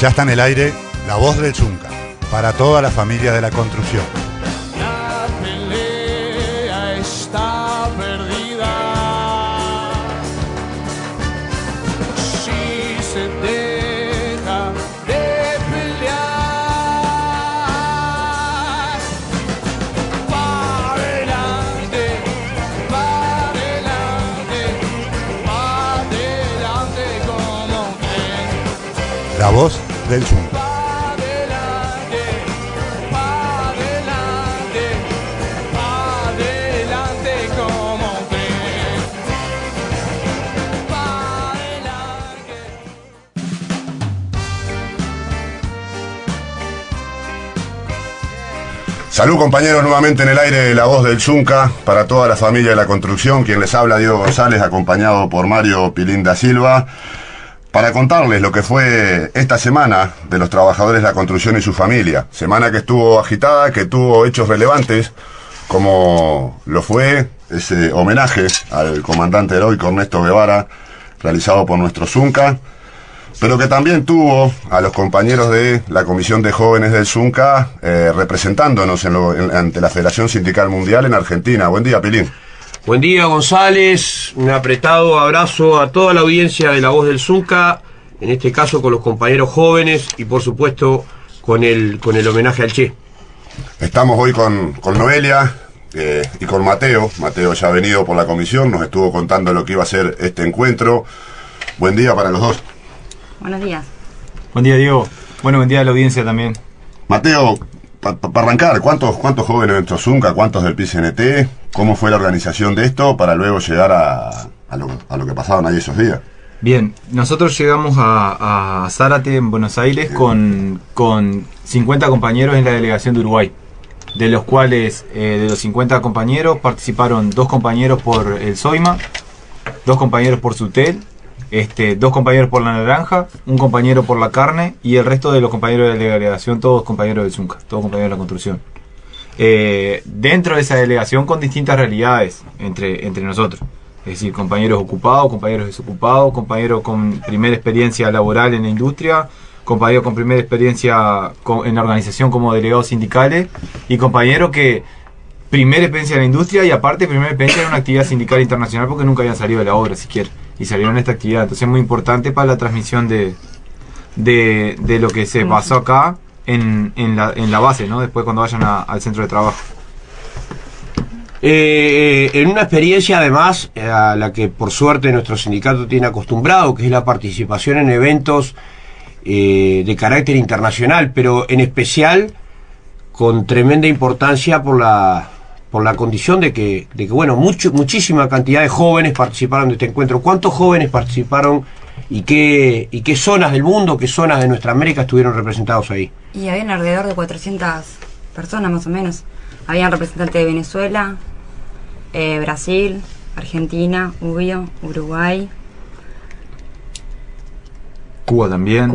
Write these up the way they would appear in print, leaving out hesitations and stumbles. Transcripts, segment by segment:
Ya está en el aire La Voz del Zunca, para toda la familia de la construcción. La pelea está perdida. Si se deja de pelear, va adelante, va adelante, va adelante como un tren. La Voz del Zunca. Va adelante, va adelante, va adelante como un tren. Va adelante. Salud, compañeros, nuevamente en el aire La Voz del Zunca, para toda la familia de la construcción. Quien les habla, Diego González, acompañado por Mario Pilín da Silva, para contarles lo que fue esta semana de los trabajadores de la construcción y su familia. Semana que estuvo agitada, que tuvo hechos relevantes, como lo fue ese homenaje al comandante heroico Ernesto Guevara, realizado por nuestro Zunca, pero que también tuvo a los compañeros de la Comisión de Jóvenes del Zunca representándonos ante la Federación Sindical Mundial en Argentina. Buen día, Pilín. Buen día, González. Un apretado abrazo a toda la audiencia de La Voz del Zunca, en este caso con los compañeros jóvenes y por supuesto con el homenaje al Che. Estamos hoy con Noelia y con Mateo. Mateo ya ha venido por la comisión, nos estuvo contando lo que iba a ser este encuentro. Buen día para los dos. Buenos días. Buen día, Diego. Bueno, buen día a la audiencia también. Mateo, para arrancar, ¿cuántos jóvenes de nuestro Zunca, cuántos del PCNT? ¿Cómo fue la organización de esto para luego llegar a lo que pasaban ahí esos días? Bien, nosotros llegamos a Zárate, en Buenos Aires, con 50 compañeros en la delegación de Uruguay, de los cuales, de los 50 compañeros, participaron 2 compañeros por el Soima, 2 compañeros por Sutel, 2 compañeros por la Naranja, un compañero por la Carne, y el resto de los compañeros de la delegación, todos compañeros del Zunca, todos compañeros de la construcción. Dentro de esa delegación con distintas realidades entre nosotros. Es decir, compañeros ocupados, compañeros desocupados, compañeros con primera experiencia laboral en la industria, compañeros con primera experiencia en la organización como delegados sindicales, y compañeros que primera experiencia en la industria y aparte primera experiencia en una actividad sindical internacional porque nunca habían salido de la obra siquiera y salieron en esta actividad. Entonces es muy importante para la transmisión de lo que se pasó acá en la base, ¿no? Después cuando vayan al centro de trabajo. En una experiencia además a la que por suerte nuestro sindicato tiene acostumbrado, que es la participación en eventos de carácter internacional, pero en especial con tremenda importancia por la condición de que bueno, muchísima cantidad de jóvenes participaron de este encuentro. ¿Cuántos jóvenes participaron y qué zonas del mundo, qué zonas de nuestra América estuvieron representados ahí? Y habían alrededor de 400 personas más o menos. Habían representantes de Venezuela, Brasil, Argentina, Uruguay, Cuba también,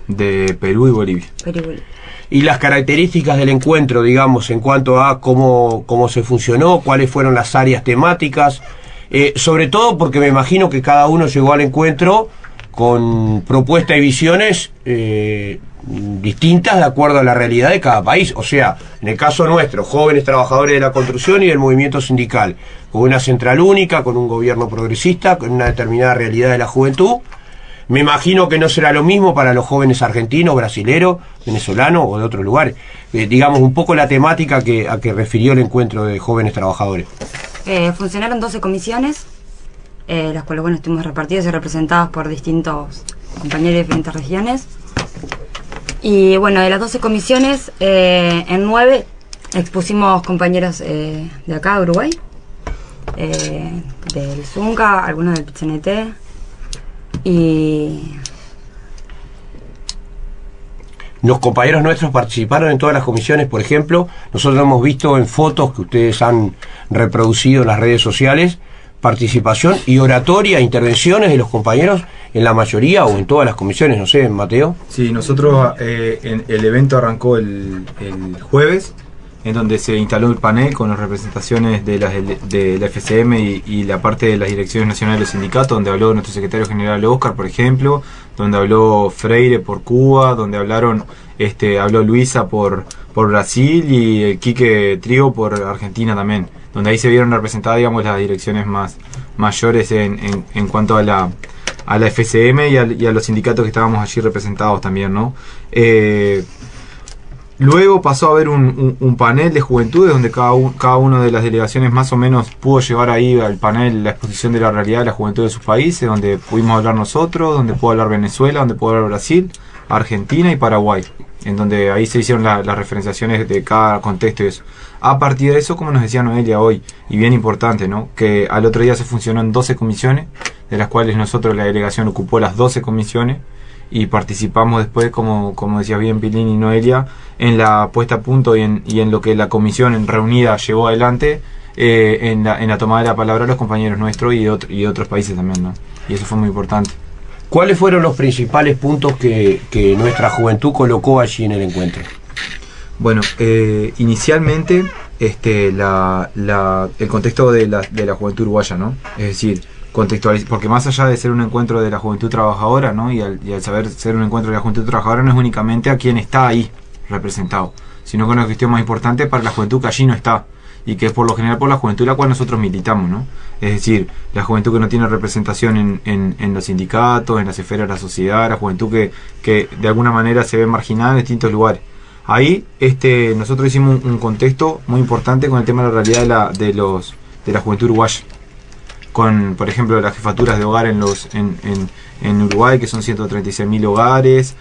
de Perú y Bolivia. Y las características del encuentro, digamos, en cuanto a cómo se funcionó, cuáles fueron las áreas temáticas, sobre todo porque me imagino que cada uno llegó al encuentro con propuestas y visiones distintas de acuerdo a la realidad de cada país. O sea, en el caso nuestro, jóvenes trabajadores de la construcción y del movimiento sindical, con una central única, con un gobierno progresista, con una determinada realidad de la juventud. Me imagino que no será lo mismo para los jóvenes argentinos, brasileros, venezolanos o de otros lugares. Digamos, un poco la temática a que refirió el encuentro de jóvenes trabajadores. Funcionaron 12 comisiones, las cuales bueno, estuvimos repartidos y representados por distintos compañeros de diferentes regiones. Y bueno, de las 12 comisiones, en 9 expusimos compañeros de acá, de Uruguay, del Zunca, algunos del PCNT. Y los compañeros nuestros participaron en todas las comisiones, por ejemplo. Nosotros hemos visto en fotos que ustedes han reproducido en las redes sociales participación y oratoria, intervenciones de los compañeros en la mayoría o en todas las comisiones, no sé, Mateo. Sí, nosotros el evento arrancó el jueves en donde se instaló el panel con las representaciones de la FCM y la parte de las direcciones nacionales de los sindicatos, donde habló nuestro secretario general Oscar, por ejemplo, donde habló Freire por Cuba, donde habló Luisa por Brasil y el Quique Trigo por Argentina también, donde ahí se vieron representadas, digamos, las direcciones más mayores en cuanto a la FCM y a los sindicatos que estábamos allí representados también, ¿no? Luego pasó a haber un panel de juventudes donde cada una de las delegaciones más o menos pudo llevar ahí al panel la exposición de la realidad de la juventud de sus países, donde pudimos hablar nosotros, donde pudo hablar Venezuela, donde pudo hablar Brasil, Argentina y Paraguay, en donde ahí se hicieron las referenciaciones de cada contexto y eso. A partir de eso, como nos decía Noelia hoy, y bien importante, ¿no?, que al otro día se funcionó en 12 comisiones, de las cuales nosotros, la delegación, ocupó las 12 comisiones, y participamos después, como decía bien Pilín y Noelia, en la puesta a punto y en lo que la comisión reunida llevó adelante, en la tomada de la palabra de los compañeros nuestros y otros países también, ¿no? Y eso fue muy importante. ¿Cuáles fueron los principales puntos que nuestra juventud colocó allí en el encuentro? Bueno, inicialmente el contexto de la juventud uruguaya, ¿no? Es decir, porque más allá de ser un encuentro de la juventud trabajadora, ¿no?, y al saber ser un encuentro de la juventud trabajadora, no es únicamente a quien está ahí representado, sino que es una cuestión más importante para la juventud que allí no está, y que es por lo general por la juventud la cual nosotros militamos, ¿no? Es decir, la juventud que no tiene representación en los sindicatos, en las esferas de la sociedad, la juventud que de alguna manera se ve marginada en distintos lugares. Ahí nosotros hicimos un contexto muy importante con el tema de la realidad de la juventud uruguaya, con, por ejemplo, las jefaturas de hogar en Uruguay, que son 136.000 hogares,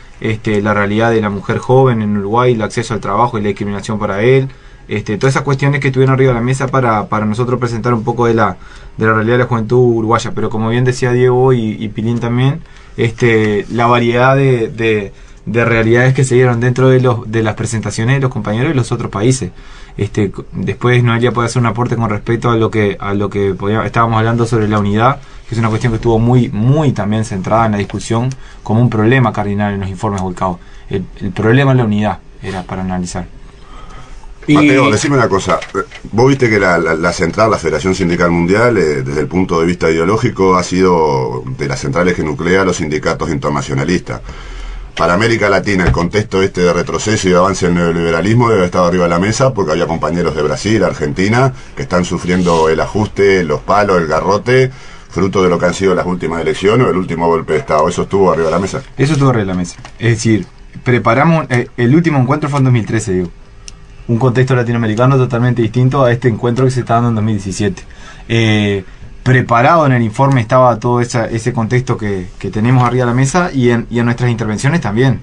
la realidad de la mujer joven en Uruguay, el acceso al trabajo y la discriminación para él, todas esas cuestiones que estuvieron arriba de la mesa para nosotros presentar un poco de la realidad de la juventud uruguaya. Pero como bien decía Diego y Pilín también, la variedad de realidades que se dieron dentro de las presentaciones de los compañeros de los otros países. Después Noelia puede hacer un aporte con respecto a lo que estábamos hablando sobre la unidad, que es una cuestión que estuvo muy, muy también centrada en la discusión como un problema cardinal en los informes volcados. El problema es la unidad, era para analizar. Mateo, decime una cosa. Vos viste que la central, la Federación Sindical Mundial, desde el punto de vista ideológico, ha sido de las centrales que nuclea los sindicatos internacionalistas. Para América Latina, el contexto de retroceso y de avance del neoliberalismo debe haber estado arriba de la mesa, porque había compañeros de Brasil, Argentina, que están sufriendo el ajuste, los palos, el garrote, fruto de lo que han sido las últimas elecciones o el último golpe de Estado. ¿Eso estuvo arriba de la mesa? Eso estuvo arriba de la mesa. Es decir, preparamos, el último encuentro fue en 2013, digo. Un contexto latinoamericano totalmente distinto a este encuentro que se está dando en 2017. Preparado en el informe estaba todo ese contexto que tenemos arriba de la mesa y en nuestras intervenciones también.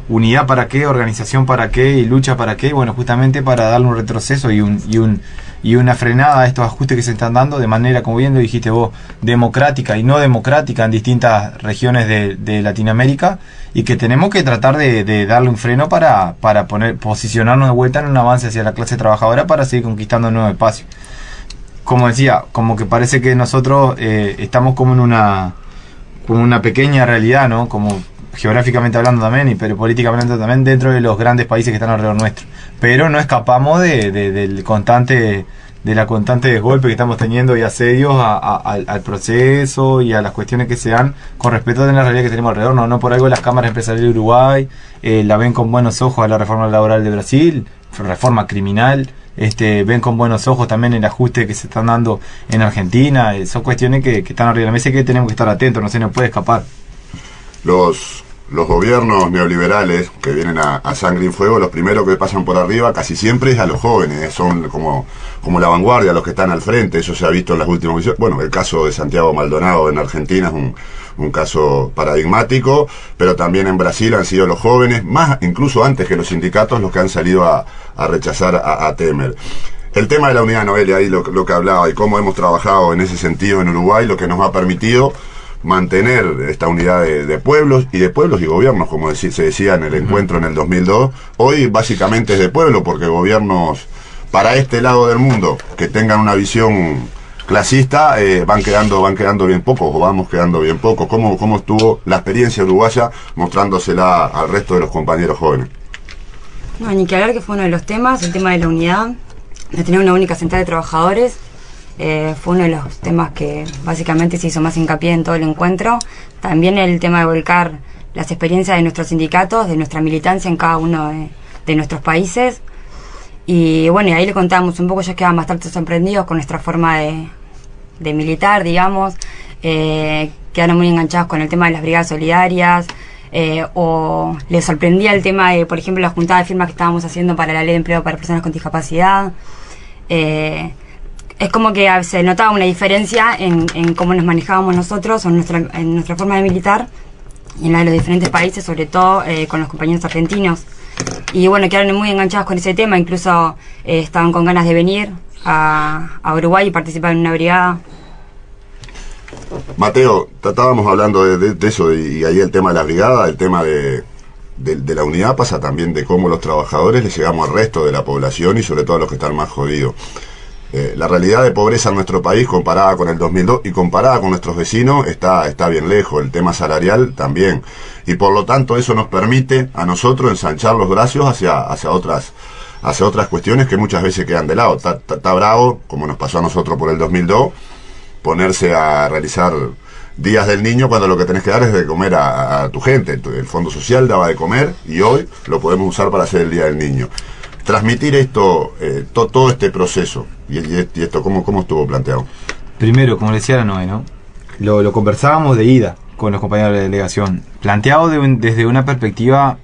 Unidad para qué, organización para qué y lucha para qué. Bueno, justamente para darle un retroceso y una frenada a estos ajustes que se están dando de manera, como bien lo dijiste vos, democrática y no democrática en distintas regiones de Latinoamérica, y que tenemos que tratar de darle un freno para posicionarnos de vuelta en un avance hacia la clase trabajadora para seguir conquistando nuevos espacios. Como decía, como que parece que nosotros estamos como en una pequeña realidad, ¿no? Como geográficamente hablando también, pero políticamente hablando también, dentro de los grandes países que están alrededor nuestro. Pero no escapamos de la constante desgolpe que estamos teniendo y asedios al proceso y a las cuestiones que se dan con respecto a la realidad que tenemos alrededor. No por algo las cámaras empresariales de Uruguay la ven con buenos ojos a la reforma laboral de Brasil, reforma criminal. Ven con buenos ojos también el ajuste que se están dando en Argentina. Son cuestiones que están arriba de la mesa y que tenemos que estar atentos, no se nos puede escapar. Los gobiernos neoliberales que vienen a sangre y fuego, los primeros que pasan por arriba casi siempre es a los jóvenes, son como la vanguardia, los que están al frente. Eso se ha visto en las últimas visiones. Bueno, el caso de Santiago Maldonado en Argentina es un caso paradigmático, pero también en Brasil han sido los jóvenes, más incluso antes que los sindicatos, los que han salido a rechazar a Temer. El tema de la unidad, Noelia, ahí lo que hablaba y cómo hemos trabajado en ese sentido en Uruguay, lo que nos ha permitido mantener esta unidad de pueblos y gobiernos, como se decía en el encuentro en el 2002. Hoy básicamente es de pueblo, porque gobiernos para este lado del mundo que tengan una visión clasista van quedando bien pocos, o vamos quedando bien pocos. ¿Cómo estuvo la experiencia uruguaya mostrándosela al resto de los compañeros jóvenes? No, ni que hablar que fue uno de los temas, el tema de la unidad, de tener una única central de trabajadores. Fue uno de los temas que básicamente se hizo más hincapié en todo el encuentro. También el tema de volcar las experiencias de nuestros sindicatos, de nuestra militancia en cada uno de nuestros países. Y bueno, y ahí le contábamos un poco, ellos quedaban bastante sorprendidos con nuestra forma de militar, digamos. Quedaron muy enganchados con el tema de las brigadas solidarias. O les sorprendía el tema de, por ejemplo, la juntada de firmas que estábamos haciendo para la ley de empleo para personas con discapacidad. Es como que se notaba una diferencia en cómo nos manejábamos nosotros o en nuestra forma de militar y en la de los diferentes países, sobre todo con los compañeros argentinos. Y bueno, quedaron muy enganchados con ese tema, incluso estaban con ganas de venir a Uruguay y participar en una brigada. Mateo, estábamos hablando de eso, y ahí el tema de la brigada, el tema de la unidad pasa también de cómo los trabajadores le llegamos al resto de la población y sobre todo a los que están más jodidos. La realidad de pobreza en nuestro país comparada con el 2002 y comparada con nuestros vecinos está bien lejos, el tema salarial también, y por lo tanto eso nos permite a nosotros ensanchar los brazos hacia otras cuestiones que muchas veces quedan de lado. Está bravo, como nos pasó a nosotros por el 2002, ponerse a realizar días del niño cuando lo que tenés que dar es de comer a tu gente. El Fondo Social daba de comer y hoy lo podemos usar para hacer el Día del Niño. Transmitir esto, todo este proceso y esto, ¿cómo estuvo planteado? Primero, como le decía la Noé, ¿no? Lo conversábamos de ida con los compañeros de la delegación, planteado desde una perspectiva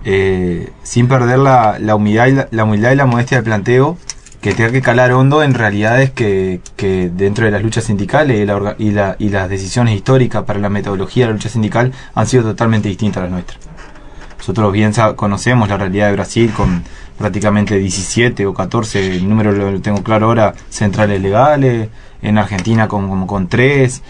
sin perder la humildad y la modestia del planteo, que tiene que calar hondo en realidades que dentro de las luchas sindicales y las decisiones históricas para la metodología de la lucha sindical han sido totalmente distintas a las nuestras. Nosotros bien conocemos la realidad de Brasil con prácticamente 17 o 14, el número lo tengo claro ahora, centrales legales, en Argentina con 3,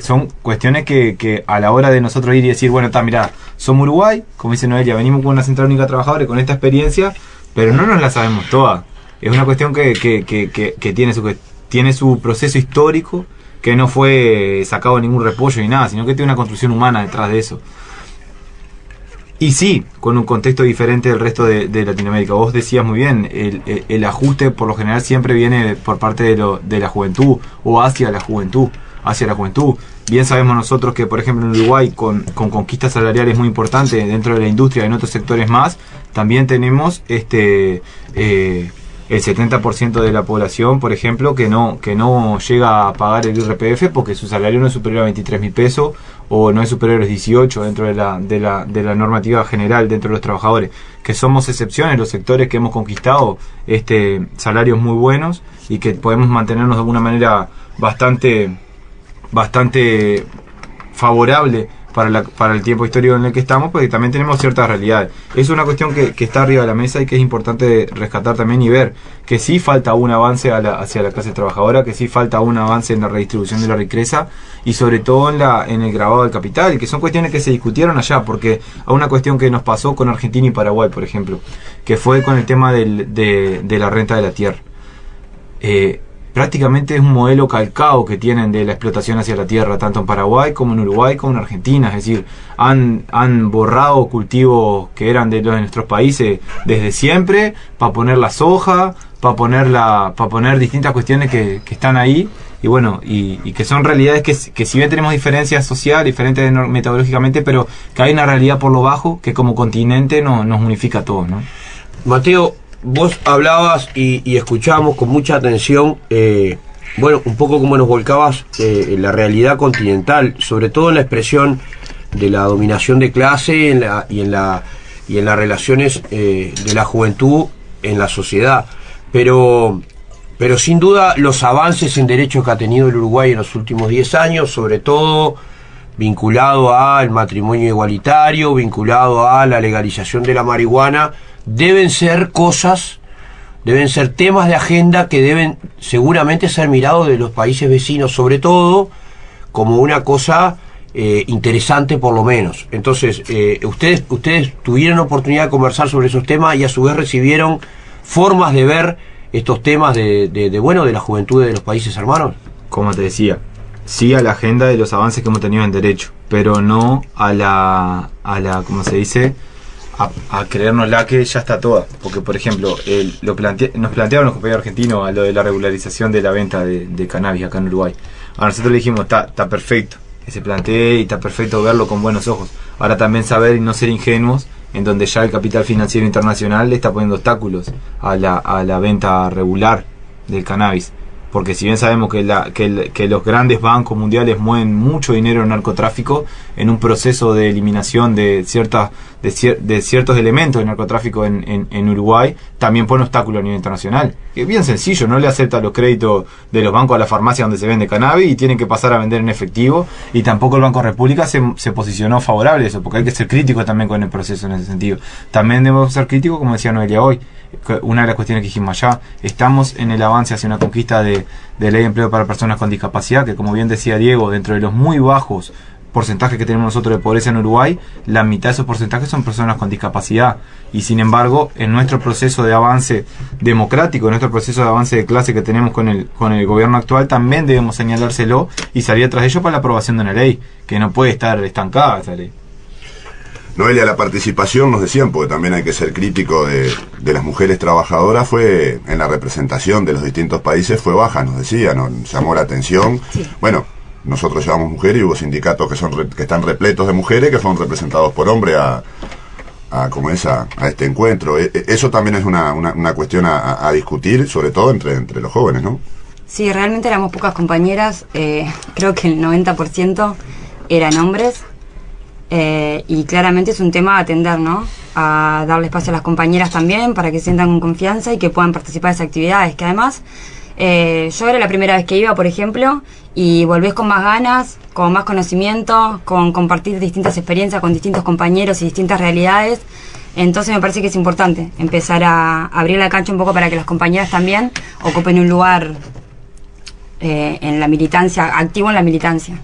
son cuestiones que a la hora de nosotros ir y decir, bueno, mirá, somos Uruguay, como dice Noelia, venimos con una central única de trabajadores con esta experiencia, pero no nos la sabemos toda. Es una cuestión que tiene su proceso histórico, que no fue sacado de ningún repollo ni nada, sino que tiene una construcción humana detrás de eso. Y sí, con un contexto diferente del resto de Latinoamérica. Vos decías muy bien, el ajuste por lo general siempre viene por parte de la juventud o hacia la juventud. Bien sabemos nosotros que, por ejemplo, en Uruguay, con conquistas salariales muy importantes dentro de la industria y en otros sectores más, también tenemos el 70% de la población, por ejemplo, que no llega a pagar el IRPF porque su salario no es superior a 23.000 pesos o no es superior a los 18 dentro de la normativa general dentro de los trabajadores, que somos excepciones los sectores que hemos conquistado salarios muy buenos y que podemos mantenernos de alguna manera bastante favorable para el tiempo histórico en el que estamos, porque también tenemos ciertas realidades. Es una cuestión que está arriba de la mesa y que es importante rescatar también y ver que sí falta un avance hacia la clase trabajadora, que sí falta un avance en la redistribución de la riqueza y sobre todo en el grabado del capital, que son cuestiones que se discutieron allá, porque a una cuestión que nos pasó con Argentina y Paraguay, por ejemplo, que fue con el tema de la renta de la tierra. Prácticamente es un modelo calcado que tienen de la explotación hacia la tierra, tanto en Paraguay como en Uruguay como en Argentina. Es decir, han borrado cultivos que eran de nuestros países desde siempre para poner la soja, para poner distintas cuestiones que están ahí y bueno, y que son realidades que si bien tenemos diferencias sociales, diferentes metodológicamente, pero que hay una realidad por lo bajo que como continente nos unifica a todos, ¿no? Mateo, vos hablabas y escuchábamos con mucha atención, un poco como nos volcabas en la realidad continental, sobre todo en la expresión de la dominación de clase y en las relaciones de la juventud en la sociedad. Pero sin duda los avances en derechos que ha tenido el Uruguay en los últimos 10 años, sobre todo vinculado al matrimonio igualitario, vinculado a la legalización de la marihuana, deben ser temas de agenda que deben seguramente ser mirados de los países vecinos, sobre todo como una cosa interesante por lo menos. Entonces, ustedes tuvieron oportunidad de conversar sobre esos temas y a su vez recibieron formas de ver estos temas de la juventud de los países hermanos. Como te decía, sí a la agenda de los avances que hemos tenido en derecho, pero no a la ¿cómo se dice?, a creérnosla que ya está toda. Porque, por ejemplo, nos plantearon los compañeros argentinos a lo de la regularización de la venta de cannabis acá en Uruguay. A nosotros le dijimos, está perfecto que se plantee y está perfecto verlo con buenos ojos. Ahora también saber y no ser ingenuos, en donde ya el capital financiero internacional le está poniendo obstáculos a la venta regular del cannabis. Porque si bien sabemos que los grandes bancos mundiales mueven mucho dinero en narcotráfico, en un proceso de eliminación de ciertos elementos del narcotráfico en Uruguay, también pone obstáculos a nivel internacional. Es bien sencillo, no le acepta los créditos de los bancos a la farmacia donde se vende cannabis y tienen que pasar a vender en efectivo, y tampoco el Banco República se posicionó favorable a eso, porque hay que ser crítico también con el proceso en ese sentido. También debemos ser críticos, como decía Noelia hoy. Una de las cuestiones que dijimos allá, estamos en el avance hacia una conquista de ley de empleo para personas con discapacidad, que como bien decía Diego, dentro de los muy bajos porcentajes que tenemos nosotros de pobreza en Uruguay, la mitad de esos porcentajes son personas con discapacidad, y sin embargo en nuestro proceso de avance democrático, en nuestro proceso de avance de clase que tenemos con el gobierno actual, también debemos señalárselo y salir tras ello para la aprobación de una ley, que no puede estar estancada esa ley. Noelia, la participación, nos decían, porque también hay que ser crítico de las mujeres trabajadoras, fue en la representación de los distintos países, fue baja, nos decían, nos llamó la atención. Sí. Bueno, nosotros llevamos mujeres y hubo sindicatos que están repletos de mujeres que fueron representados por hombres a este encuentro. Eso también es una cuestión a discutir, sobre todo entre los jóvenes, ¿no? Sí, realmente éramos pocas compañeras, creo que el 90% eran hombres. Y claramente es un tema a atender, ¿no? A darle espacio a las compañeras también para que sientan con confianza y que puedan participar de esas actividades, que además yo era la primera vez que iba, por ejemplo, y volvés con más ganas, con más conocimiento, con compartir distintas experiencias con distintos compañeros y distintas realidades. Entonces me parece que es importante empezar a abrir la cancha un poco para que las compañeras también ocupen un lugar en la militancia, activo en la militancia.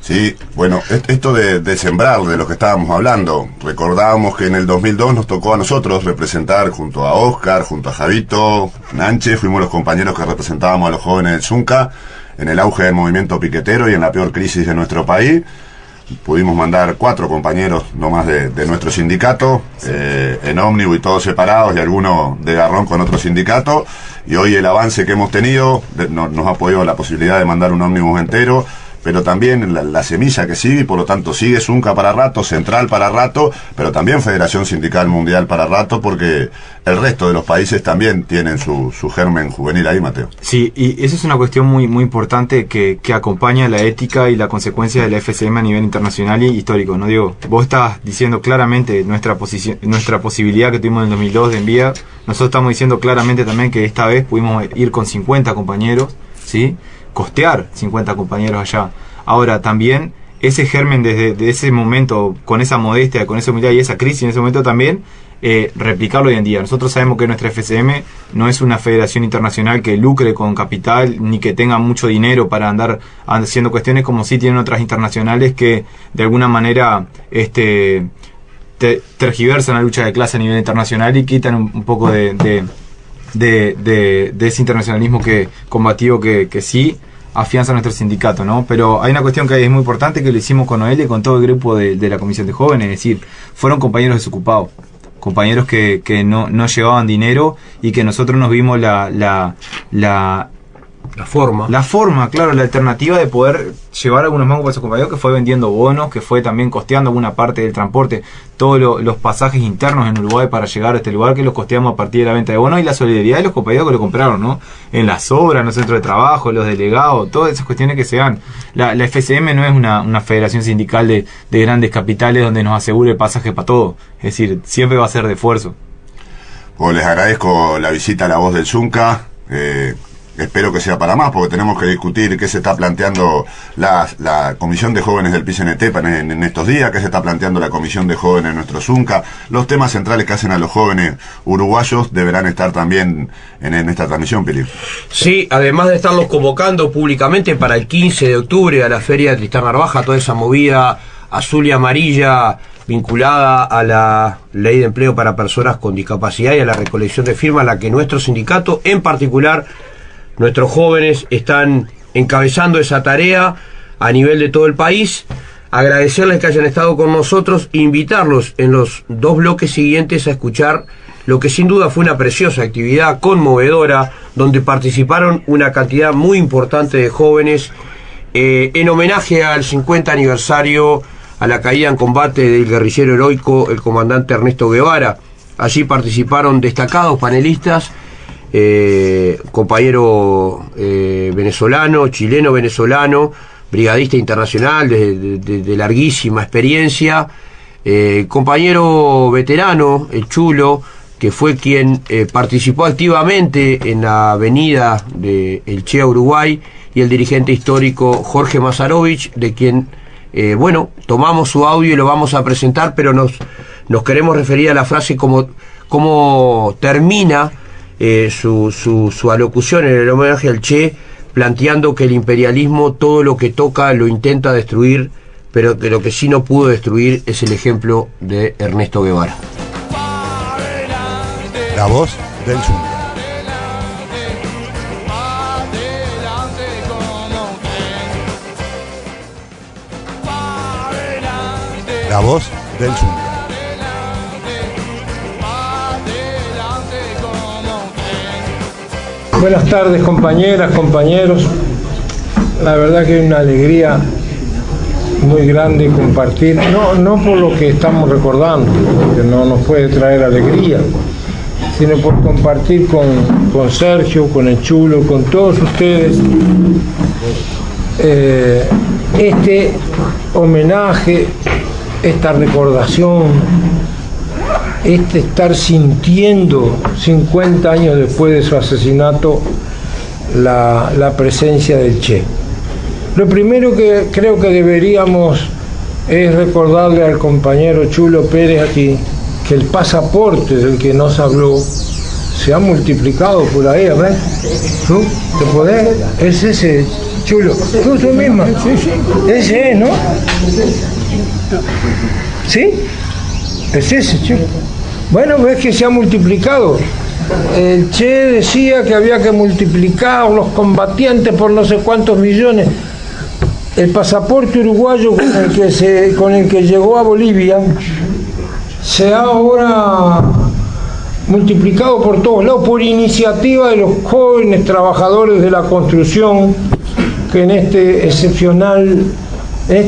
Sí, bueno, esto de sembrar, de lo que estábamos hablando, recordábamos que en el 2002 nos tocó a nosotros representar junto a Oscar, junto a Javito, Nanche, fuimos los compañeros que representábamos a los jóvenes del Zunca en el auge del movimiento piquetero y en la peor crisis de nuestro país. Pudimos mandar 4 compañeros nomás de nuestro sindicato, en ómnibus y todos separados, y algunos de garrón con otro sindicato, y hoy el avance que hemos tenido nos ha podido la posibilidad de mandar un ómnibus entero, pero también la semilla que sigue, y por lo tanto sigue Zunca para rato, Central para rato, pero también Federación Sindical Mundial para rato, porque el resto de los países también tienen su germen juvenil ahí, Mateo. Sí, y esa es una cuestión muy, muy importante que acompaña la ética y la consecuencia de la FCM a nivel internacional y histórico, ¿no, Diego? Vos estás diciendo claramente nuestra posibilidad que tuvimos en el 2002 de enviar. Nosotros estamos diciendo claramente también que esta vez pudimos ir con 50 compañeros, ¿sí? Costear 50 compañeros allá. Ahora también ese germen desde ese momento, con esa modestia, con esa humildad y esa crisis en ese momento también, replicarlo hoy en día. Nosotros sabemos que nuestra FCM no es una federación internacional que lucre con capital ni que tenga mucho dinero para andar haciendo cuestiones como sí tienen otras internacionales que de alguna manera tergiversan la lucha de clase a nivel internacional y quitan un poco de ese internacionalismo combativo que sí afianza nuestro sindicato, ¿no? Pero hay una cuestión que es muy importante, que lo hicimos con Noelia y con todo el grupo de la Comisión de Jóvenes, es decir, fueron compañeros desocupados, compañeros que no llevaban dinero y que nosotros nos vimos la forma, claro, la alternativa de poder llevar algunos mangos para esos compañeros, que fue vendiendo bonos, que fue también costeando alguna parte del transporte, todos los pasajes internos en Uruguay para llegar a este lugar, que los costeamos a partir de la venta de bonos, y la solidaridad de los compañeros que lo compraron, ¿no? En las obras, en los centros de trabajo, los delegados, todas esas cuestiones que se dan. La FCM no es una federación sindical de grandes capitales donde nos asegure el pasaje para todo, es decir, siempre va a ser de esfuerzo. Pues les agradezco la visita a La Voz del Zunca. Espero que sea para más, porque tenemos que discutir qué se está planteando la Comisión de Jóvenes del PCNT en estos días, qué se está planteando la Comisión de Jóvenes en nuestro Zunca. Los temas centrales que hacen a los jóvenes uruguayos deberán estar también en esta transmisión, Pili. Sí, además de estarlos convocando públicamente para el 15 de octubre a la Feria de Tristán Narvaja, toda esa movida azul y amarilla vinculada a la Ley de Empleo para Personas con Discapacidad y a la recolección de firmas, la que nuestro sindicato, en particular nuestros jóvenes, están encabezando esa tarea a nivel de todo el país. agradecerles que hayan estado con nosotros e invitarlos en los 2 bloques siguientes a escuchar lo que sin duda fue una preciosa actividad conmovedora, donde participaron una cantidad muy importante de jóvenes en homenaje al 50 aniversario a la caída en combate del guerrillero heroico, el comandante Ernesto Guevara. Allí participaron destacados panelistas, compañero venezolano, chileno-venezolano, brigadista internacional de larguísima experiencia, compañero veterano, el Chulo, que fue quien participó activamente en la avenida de El Che a Uruguay, y el dirigente histórico Jorge Mazarovich, de quien, tomamos su audio y lo vamos a presentar, pero nos queremos referir a la frase como termina su alocución en el homenaje al Che, planteando que el imperialismo todo lo que toca lo intenta destruir, pero que lo que sí no pudo destruir es el ejemplo de Ernesto Guevara. La voz del Zunca. La voz del Zunca. Buenas tardes, compañeras, compañeros. La verdad que es una alegría muy grande compartir, no por lo que estamos recordando, que no nos puede traer alegría, sino por compartir con Sergio, con el Chulo, con todos ustedes este homenaje, esta recordación, este estar sintiendo 50 años después de su asesinato la presencia del Che. Lo primero que creo que deberíamos es recordarle al compañero Chulo Pérez aquí que el pasaporte del que nos habló se ha multiplicado por ahí, a ver, ¿tú te podés? Es ese, Chulo, tú misma, ese es, ¿no? ¿Sí? Es ese, Chulo. Bueno, ves que se ha multiplicado. El Che decía que había que multiplicar los combatientes por no sé cuántos millones. El pasaporte uruguayo con el que llegó a Bolivia se ha ahora multiplicado por todos lados por iniciativa de los jóvenes trabajadores de la construcción, que en esta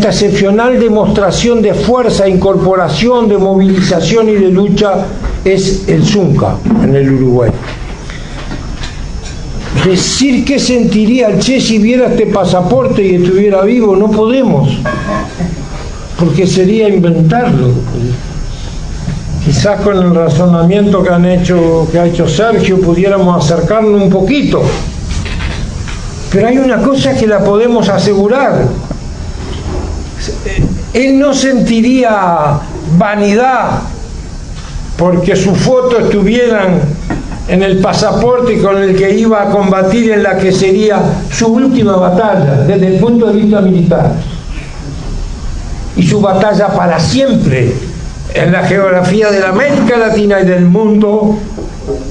excepcional demostración de fuerza, incorporación, de movilización y de lucha es el Zunca en el Uruguay. Decir qué sentiría el Che si viera este pasaporte y estuviera vivo, no podemos, porque sería inventarlo. Quizás con el razonamiento que ha hecho Sergio pudiéramos acercarnos un poquito, pero hay una cosa que la podemos asegurar: él no sentiría vanidad porque sus fotos estuvieran en el pasaporte con el que iba a combatir en la que sería su última batalla desde el punto de vista militar y su batalla para siempre en la geografía de la América Latina y del mundo,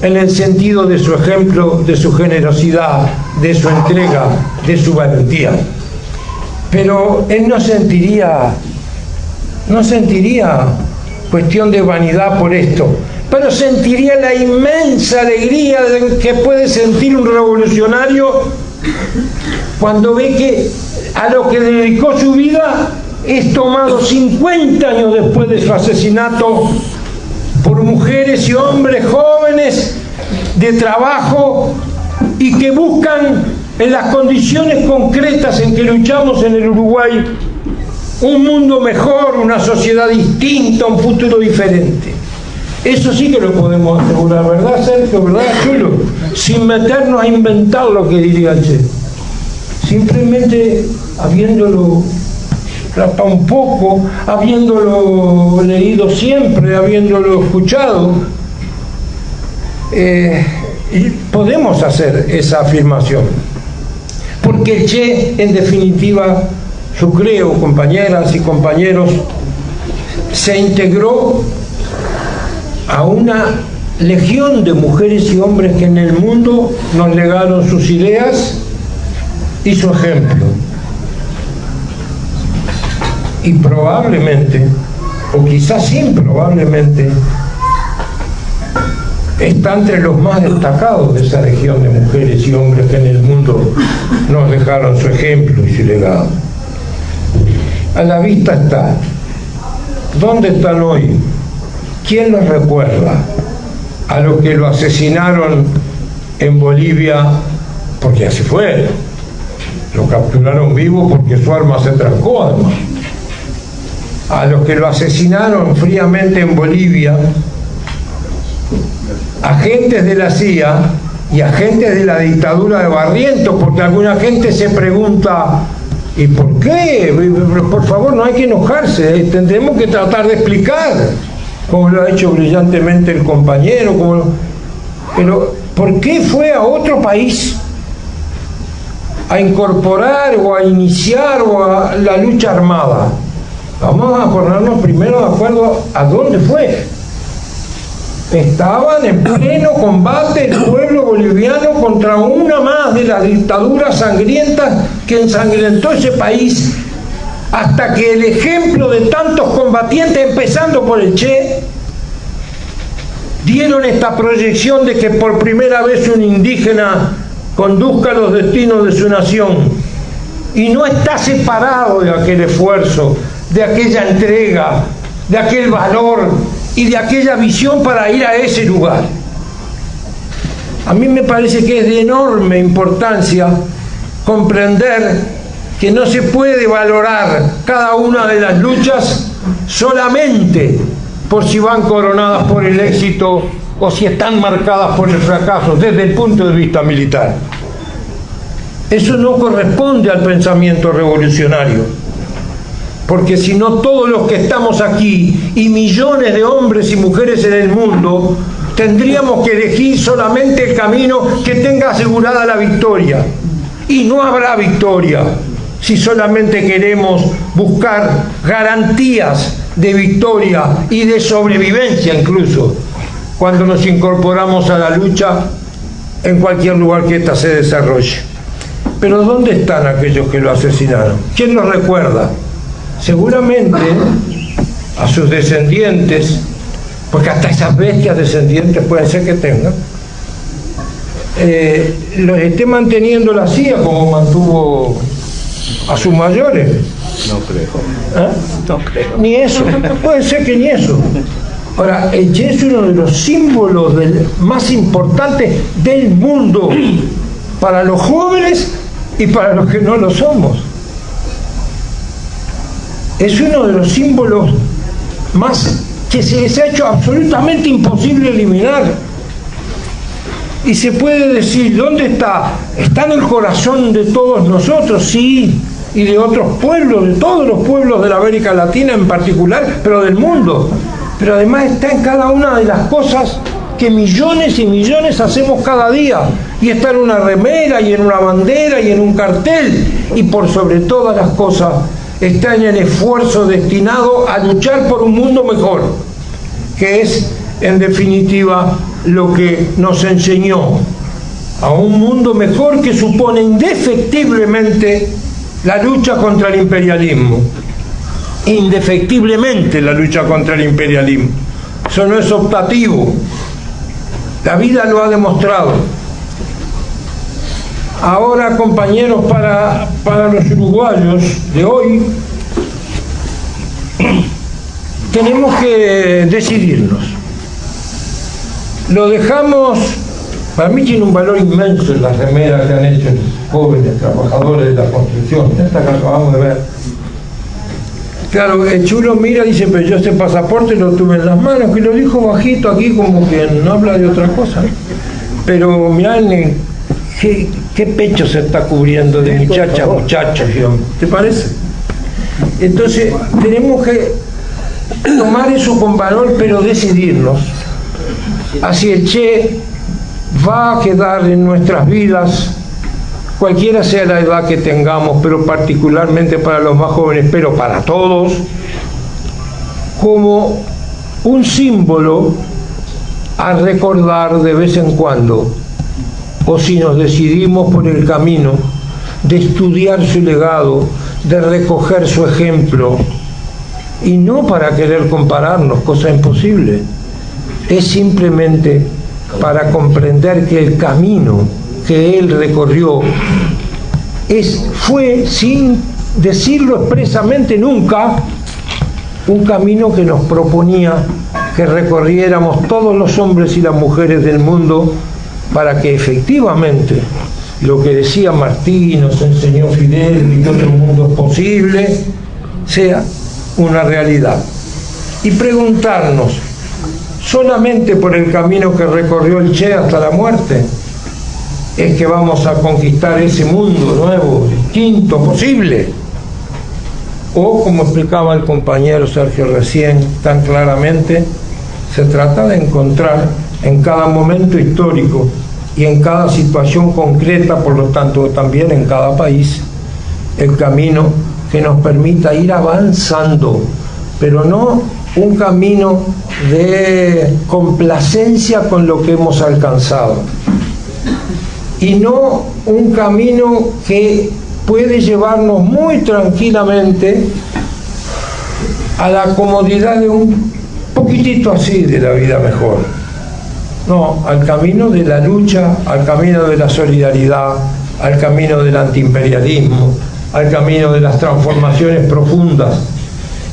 en el sentido de su ejemplo, de su generosidad, de su entrega, de su valentía. Pero él no sentiría cuestión de vanidad por esto, pero sentiría la inmensa alegría que puede sentir un revolucionario cuando ve que a lo que dedicó su vida es tomado 50 años después de su asesinato por mujeres y hombres jóvenes de trabajo y que buscan en las condiciones concretas en que luchamos en el Uruguay un mundo mejor, una sociedad distinta, un futuro diferente. Eso sí que lo podemos asegurar, ¿verdad, Sergio? ¿Verdad, Chulo? Sin meternos a inventar lo que diría el Che. Simplemente habiéndolo tratado un poco, habiéndolo leído siempre, habiéndolo escuchado, podemos hacer esa afirmación. Porque el Che, en definitiva, yo creo, compañeras y compañeros, se integró a una legión de mujeres y hombres que en el mundo nos legaron sus ideas y su ejemplo. y probablemente, o quizás improbablemente, está entre los más destacados de esa legión de mujeres y hombres que en el mundo nos dejaron su ejemplo y su legado. A la vista está. ¿Dónde están hoy? ¿Quién los recuerda? A los que lo asesinaron en Bolivia, porque así fue. Lo capturaron vivo porque su arma se trancó, además. A los que lo asesinaron fríamente en Bolivia, agentes de la CIA y agentes de la dictadura de Barrientos, porque alguna gente se pregunta, ¿y por qué? Por favor, no hay que enojarse, tendremos que tratar de explicar, como lo ha hecho brillantemente el compañero, pero ¿por qué fue a otro país a incorporar o a iniciar la lucha armada? Vamos a ponernos primero de acuerdo a dónde fue. Estaban en pleno combate el pueblo boliviano contra una más de las dictaduras sangrientas que ensangrentó ese país, hasta que el ejemplo de tantos combatientes, empezando por el Che, dieron esta proyección de que por primera vez un indígena conduzca los destinos de su nación y no está separado de aquel esfuerzo, de aquella entrega, de aquel valor y de aquella visión para ir a ese lugar. A mí me parece que es de enorme importancia comprender que no se puede valorar cada una de las luchas solamente por si van coronadas por el éxito o si están marcadas por el fracaso desde el punto de vista militar. Eso no corresponde al pensamiento revolucionario, porque si no, todos los que estamos aquí y millones de hombres y mujeres en el mundo tendríamos que elegir solamente el camino que tenga asegurada la victoria, y no habrá victoria si solamente queremos buscar garantías de victoria y de sobrevivencia, incluso cuando nos incorporamos a la lucha en cualquier lugar que ésta se desarrolle. Pero ¿dónde están aquellos que lo asesinaron? ¿Quién los recuerda? Seguramente a sus descendientes, porque hasta esas bestias descendientes pueden ser que tengan, los esté manteniendo la CIA como mantuvo a sus mayores. No creo. ¿Eh? No creo. Ni eso, puede ser que ni eso. Ahora, el Che es uno de los símbolos más importantes del mundo para los jóvenes y para los que no lo somos. Es uno de los símbolos más que se les ha hecho absolutamente imposible eliminar. Y se puede decir, ¿dónde está? Está en el corazón de todos nosotros, sí, y de otros pueblos, de todos los pueblos de la América Latina en particular, pero del mundo. Pero además está en cada una de las cosas que millones y millones hacemos cada día. Y está en una remera, y en una bandera, y en un cartel. Y por sobre todas las cosas, está en el esfuerzo destinado a luchar por un mundo mejor, que es, en definitiva, lo que nos enseñó a un mundo mejor que supone indefectiblemente la lucha contra el imperialismo. Indefectiblemente la lucha contra el imperialismo. Eso no es optativo. La vida lo ha demostrado. Ahora, compañeros, para los uruguayos de hoy, tenemos que decidirnos. Lo dejamos, para mí tiene un valor inmenso en las remeras que han hecho los jóvenes trabajadores de la construcción, esta que acabamos de ver. Claro, el chulo mira y dice, pero yo ese pasaporte lo tuve en las manos, que lo dijo bajito aquí como que no habla de otra cosa. Pero mirá, ¿qué pecho se está cubriendo de muchachas, muchachos? ¿Te parece? Entonces, tenemos que tomar eso con valor, pero decidirnos. Así el Che va a quedar en nuestras vidas, cualquiera sea la edad que tengamos, pero particularmente para los más jóvenes, pero para todos, como un símbolo a recordar de vez en cuando, o si nos decidimos por el camino de estudiar su legado, de recoger su ejemplo y no para querer compararnos, cosa imposible. Es simplemente para comprender que el camino que él recorrió fue, sin decirlo expresamente nunca, un camino que nos proponía que recorriéramos todos los hombres y las mujeres del mundo para que efectivamente lo que decía Martí, nos enseñó Fidel y que otro mundo es posible, sea una realidad. Y preguntarnos, solamente por el camino que recorrió el Che hasta la muerte, es que vamos a conquistar ese mundo nuevo, distinto, posible. O, como explicaba el compañero Sergio recién tan claramente, se trata de encontrar en cada momento histórico y en cada situación concreta, por lo tanto también en cada país, el camino que nos permita ir avanzando, pero no un camino de complacencia con lo que hemos alcanzado, y no un camino que puede llevarnos muy tranquilamente a la comodidad de un poquitito así de la vida mejor. No, al camino de la lucha, al camino de la solidaridad, al camino del antiimperialismo, al camino de las transformaciones profundas.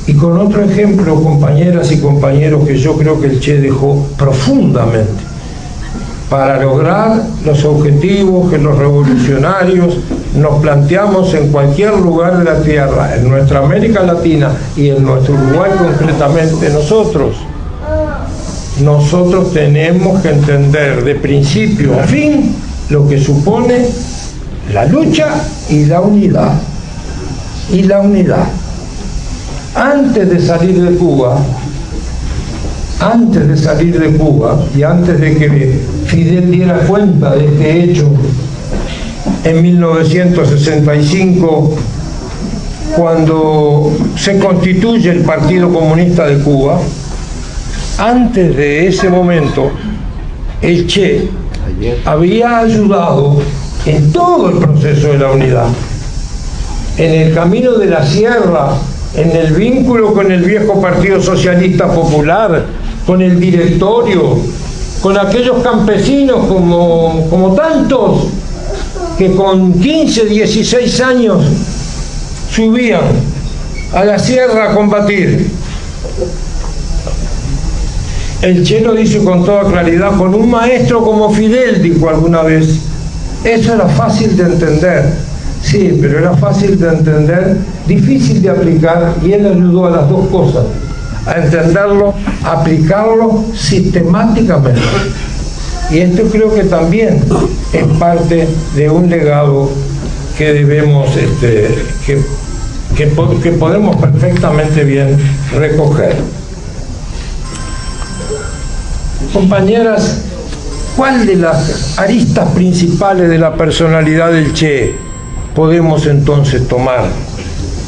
Y con otro ejemplo, compañeras y compañeros, que yo creo que el Che dejó profundamente, para lograr los objetivos que los revolucionarios nos planteamos en cualquier lugar de la tierra, en nuestra América Latina y en nuestro Uruguay concretamente, nosotros tenemos que entender de principio a fin lo que supone la lucha y la unidad. Y la unidad. Antes de salir de Cuba y antes de que Fidel diera cuenta de este hecho en 1965, cuando se constituye el Partido Comunista de Cuba, antes de ese momento, el Che había ayudado en todo el proceso de la unidad, en el camino de la sierra, en el vínculo con el viejo Partido Socialista Popular, con el directorio, con aquellos campesinos como tantos que con 15, 16 años subían a la sierra a combatir. El Che lo dice con toda claridad, con un maestro como Fidel, dijo alguna vez. Eso era fácil de entender, sí, pero era fácil de entender, difícil de aplicar, y él ayudó a las dos cosas, a entenderlo, a aplicarlo sistemáticamente. Y esto creo que también es parte de un legado que debemos, que podemos perfectamente bien recoger. Compañeras, ¿cuál de las aristas principales de la personalidad del Che podemos entonces tomar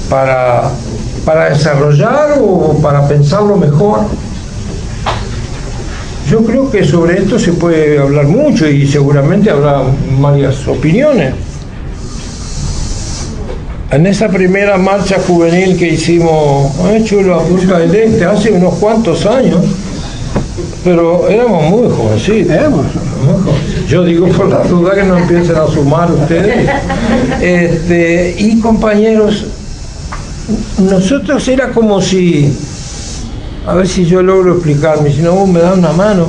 para desarrollar o para pensarlo mejor? Yo creo que sobre esto se puede hablar mucho y seguramente habrá varias opiniones. En esa primera marcha juvenil que hicimos, Chulo, a Punta del Este, hace unos cuantos años, pero éramos muy jovencitos. Yo digo por la duda que no empiecen a sumar ustedes. Y compañeros, nosotros era como si, a ver si yo logro explicarme, si no me da una mano,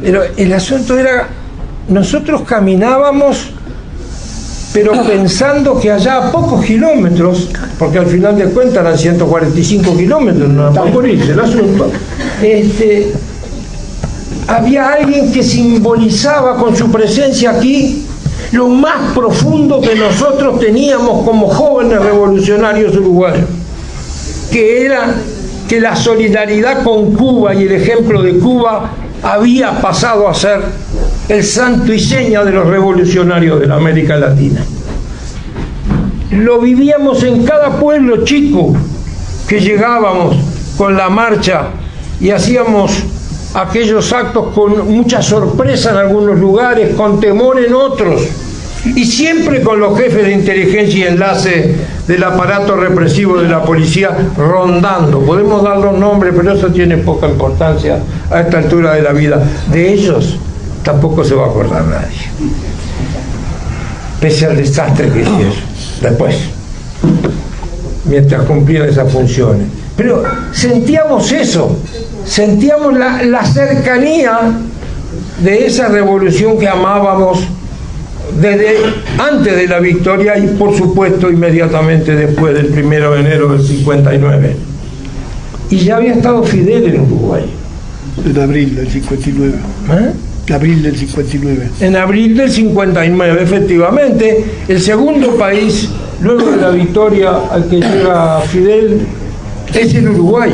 pero el asunto era, nosotros caminábamos, pero pensando que allá a pocos kilómetros, porque al final de cuentas eran 145 kilómetros, no era para morirse el asunto, había alguien que simbolizaba con su presencia aquí lo más profundo que nosotros teníamos como jóvenes revolucionarios uruguayos, que era que la solidaridad con Cuba y el ejemplo de Cuba había pasado a ser el santo y seña de los revolucionarios de la América Latina. Lo vivíamos en cada pueblo chico que llegábamos con la marcha y hacíamos aquellos actos con mucha sorpresa en algunos lugares, con temor en otros, y siempre con los jefes de inteligencia y enlace del aparato represivo de la policía rondando. Podemos dar los nombres, pero eso tiene poca importancia a esta altura de la vida. De ellos tampoco se va a acordar nadie, pese al desastre que hicieron después, mientras cumplían esas funciones. Pero sentíamos eso, sentíamos la cercanía de esa revolución que amábamos desde antes de la victoria y por supuesto inmediatamente después del 1 de enero del 59. Y ya había estado Fidel en Uruguay. En abril del 59. Abril del 59. En abril del 59, efectivamente, el segundo país, luego de la victoria al que llega Fidel, es el Uruguay.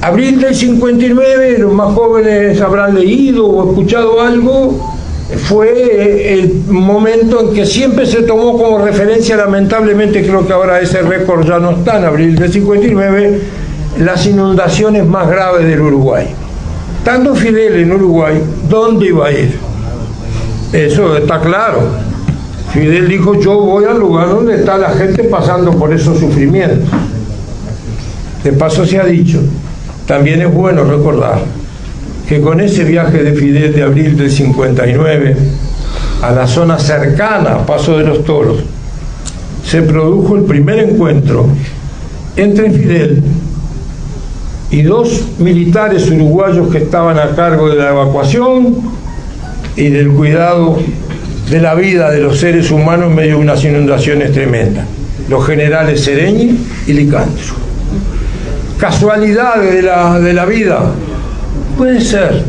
Abril del 59, los más jóvenes habrán leído o escuchado algo, fue el momento en que siempre se tomó como referencia, lamentablemente creo que ahora ese récord ya no está, en abril del 59, las inundaciones más graves del Uruguay. Estando Fidel en Uruguay, ¿dónde iba a ir? Eso está claro. Fidel dijo, yo voy al lugar donde está la gente pasando por esos sufrimientos. De paso se ha dicho, también es bueno recordar que con ese viaje de Fidel de abril del 59 a la zona cercana a Paso de los Toros, se produjo el primer encuentro entre Fidel y dos militares uruguayos que estaban a cargo de la evacuación y del cuidado de la vida de los seres humanos en medio de unas inundaciones tremendas, los generales Sereñi y Licandro. Casualidades de la vida, puede ser.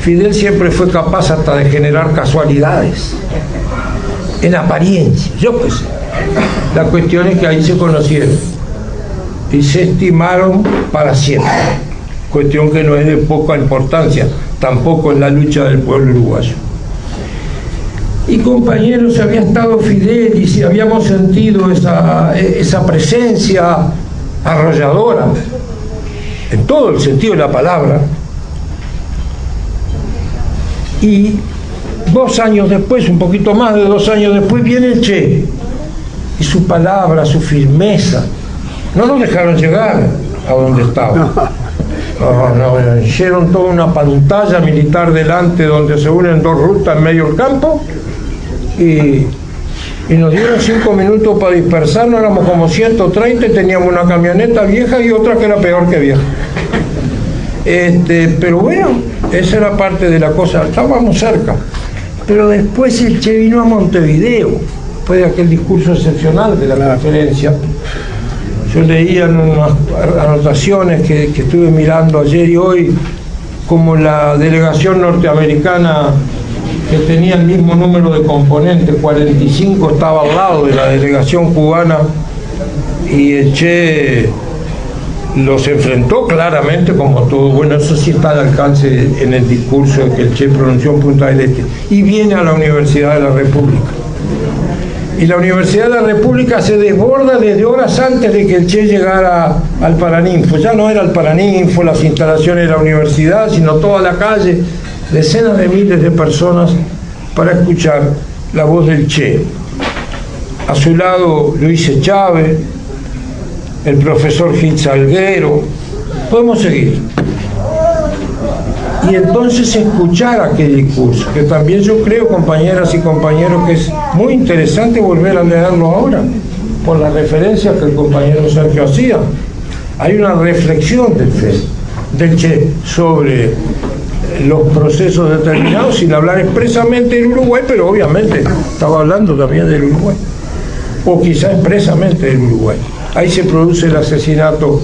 Fidel siempre fue capaz hasta de generar casualidades, en apariencia, yo qué sé. La cuestión es que ahí se conocieron y se estimaron para siempre, cuestión que no es de poca importancia, tampoco en la lucha del pueblo uruguayo. Y compañeros, había estado Fidel y si habíamos sentido esa presencia arrolladora, en todo el sentido de la palabra. Y 2 años después, un poquito más de 2 años después, viene el Che, y su palabra, su firmeza, no nos dejaron llegar a donde estaba. Hicieron toda una pantalla militar delante donde se unen 2 rutas en medio del campo y nos dieron 5 minutos para dispersarnos. Éramos como 130 y teníamos una camioneta vieja y otra que era peor que vieja. Pero bueno, esa era parte de la cosa, estábamos cerca. Pero después el Che vino a Montevideo, después de aquel discurso excepcional de la conferencia. Yo leía en unas anotaciones que estuve mirando ayer y hoy, como la delegación norteamericana, que tenía el mismo número de componentes, 45, estaba al lado de la delegación cubana, y el Che los enfrentó claramente como todo. Bueno, eso sí está al alcance en el discurso que el Che pronunció en Punta del Este. Y viene a la Universidad de la República. Y la Universidad de la República se desborda desde horas antes de que el Che llegara al Paraninfo. Ya no era el Paraninfo, las instalaciones de la universidad, sino toda la calle, decenas de miles de personas para escuchar la voz del Che. A su lado Luis Echave, el profesor Gil Salguero, podemos seguir. Y entonces escuchar aquel discurso, que también yo creo, compañeras y compañeros, que es muy interesante volver a leerlo ahora, por la referencia que el compañero Sergio hacía. Hay una reflexión del Che sobre los procesos determinados, sin hablar expresamente del Uruguay, pero obviamente estaba hablando también del Uruguay, o quizá expresamente del Uruguay. Ahí se produce el asesinato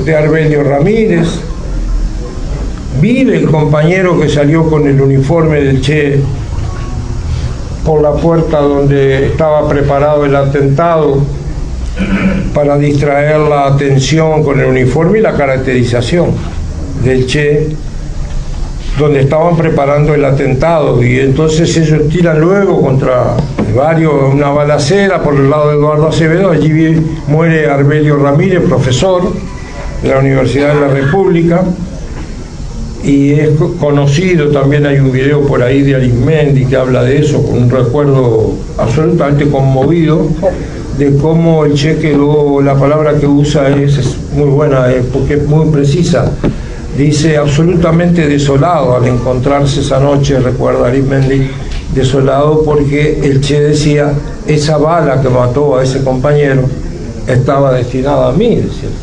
de Arbelio Ramírez. Vive el compañero que salió con el uniforme del Che por la puerta donde estaba preparado el atentado para distraer la atención con el uniforme y la caracterización del Che, donde estaban preparando el atentado, y entonces ellos tiran luego contra una balacera por el lado de Eduardo Acevedo. Allí muere Arbelio Ramírez, profesor de la Universidad de la República, y es conocido, también hay un video por ahí de Arismendi que habla de eso, con un recuerdo absolutamente conmovido, de cómo el Che quedó, la palabra que usa es muy buena, porque es muy precisa, dice absolutamente desolado al encontrarse esa noche, recuerda Arismendi, desolado porque el Che decía, esa bala que mató a ese compañero estaba destinada a mí, decía el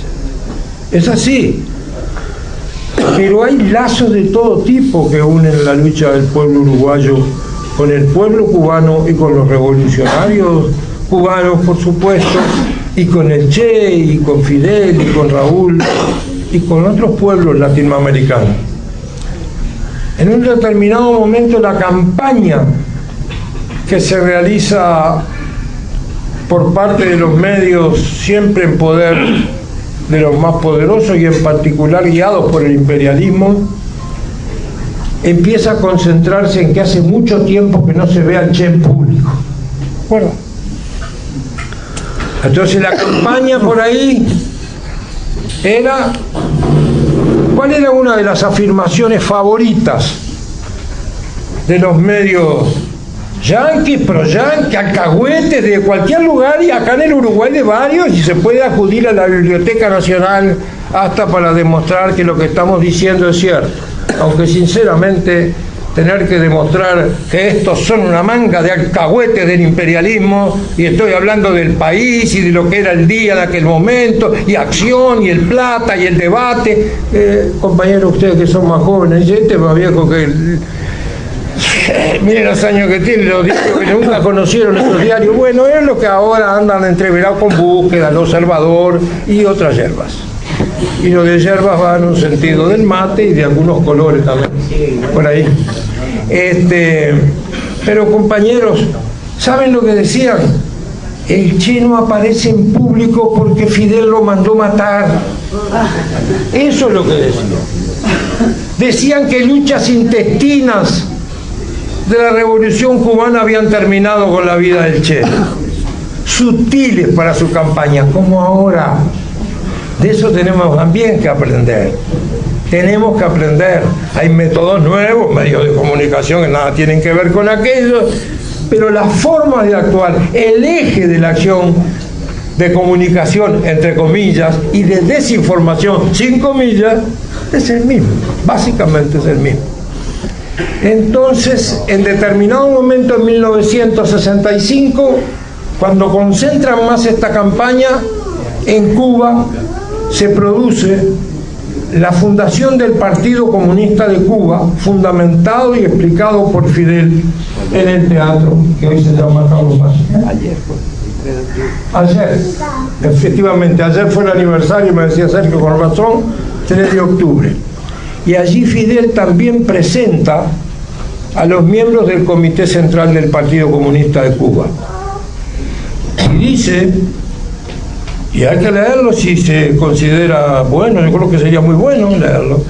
Che. Es así. Pero hay lazos de todo tipo que unen la lucha del pueblo uruguayo con el pueblo cubano y con los revolucionarios cubanos, por supuesto, y con el Che, y con Fidel, y con Raúl, y con otros pueblos latinoamericanos. En un determinado momento la campaña que se realiza por parte de los medios siempre en poder de los más poderosos y en particular guiados por el imperialismo, empieza a concentrarse en que hace mucho tiempo que no se ve al Che en público. Bueno, entonces la campaña por ahí era, ¿cuál era una de las afirmaciones favoritas de los medios yanquis, pro-yanquis, alcahuetes de cualquier lugar, y acá en el Uruguay de varios, y se puede acudir a la Biblioteca Nacional hasta para demostrar que lo que estamos diciendo es cierto, aunque sinceramente tener que demostrar que estos son una manga de alcahuetes del imperialismo, y estoy hablando del país y de lo que era el día en aquel momento, y Acción, y el Plata, y el debate, compañeros, ustedes que son más jóvenes, y este más viejo que miren los años que tienen, los diarios que nunca conocieron esos diarios. Bueno, es lo que ahora andan entreverados con Búsqueda, El Observador y otras hierbas. Y lo de hierbas va en un sentido del mate y de algunos colores también, por ahí. Pero compañeros, ¿saben lo que decían? El Che no aparece en público porque Fidel lo mandó matar. Eso es lo que decían. Decían que luchas intestinas de la Revolución Cubana habían terminado con la vida del Che. Sutiles para su campaña, como ahora. De eso tenemos también que aprender. Tenemos que aprender. Hay métodos nuevos, medios de comunicación que nada tienen que ver con aquello, pero las formas de actuar, el eje de la acción de comunicación, entre comillas, y de desinformación, sin comillas, es el mismo. Básicamente es el mismo. Entonces, en determinado momento, en 1965, cuando concentran más esta campaña, en Cuba se produce la fundación del Partido Comunista de Cuba, fundamentado y explicado por Fidel en el teatro, que hoy se llama Carlos Paz. Ayer, efectivamente, ayer fue el aniversario, me decía Sergio con razón, 3 de octubre. Y allí Fidel también presenta a los miembros del Comité Central del Partido Comunista de Cuba. Y dice, y hay que leerlo si se considera bueno, yo creo que sería muy bueno leerlo,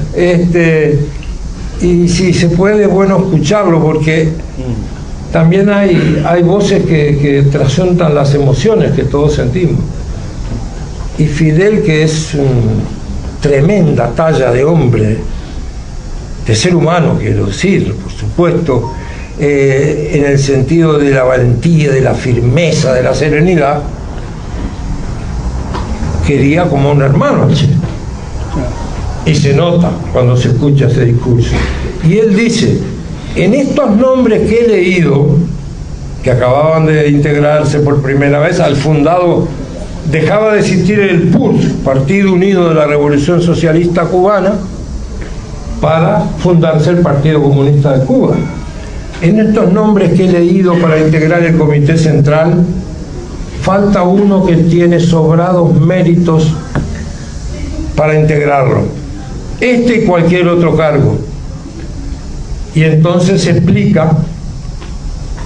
y si se puede, bueno escucharlo, porque también hay voces que trasuntan las emociones que todos sentimos. Y Fidel, que es tremenda talla de hombre, de ser humano, quiero decir, por supuesto, en el sentido de la valentía, de la firmeza, de la serenidad, quería como un hermano al Che. Y se nota cuando se escucha ese discurso. Y él dice, en estos nombres que he leído, que acababan de integrarse por primera vez al fundado, dejaba de existir el PURS, Partido Unido de la Revolución Socialista Cubana, para fundarse el Partido Comunista de Cuba. En estos nombres que he leído para integrar el Comité Central, falta uno que tiene sobrados méritos para integrarlo. Este y cualquier otro cargo. Y entonces se explica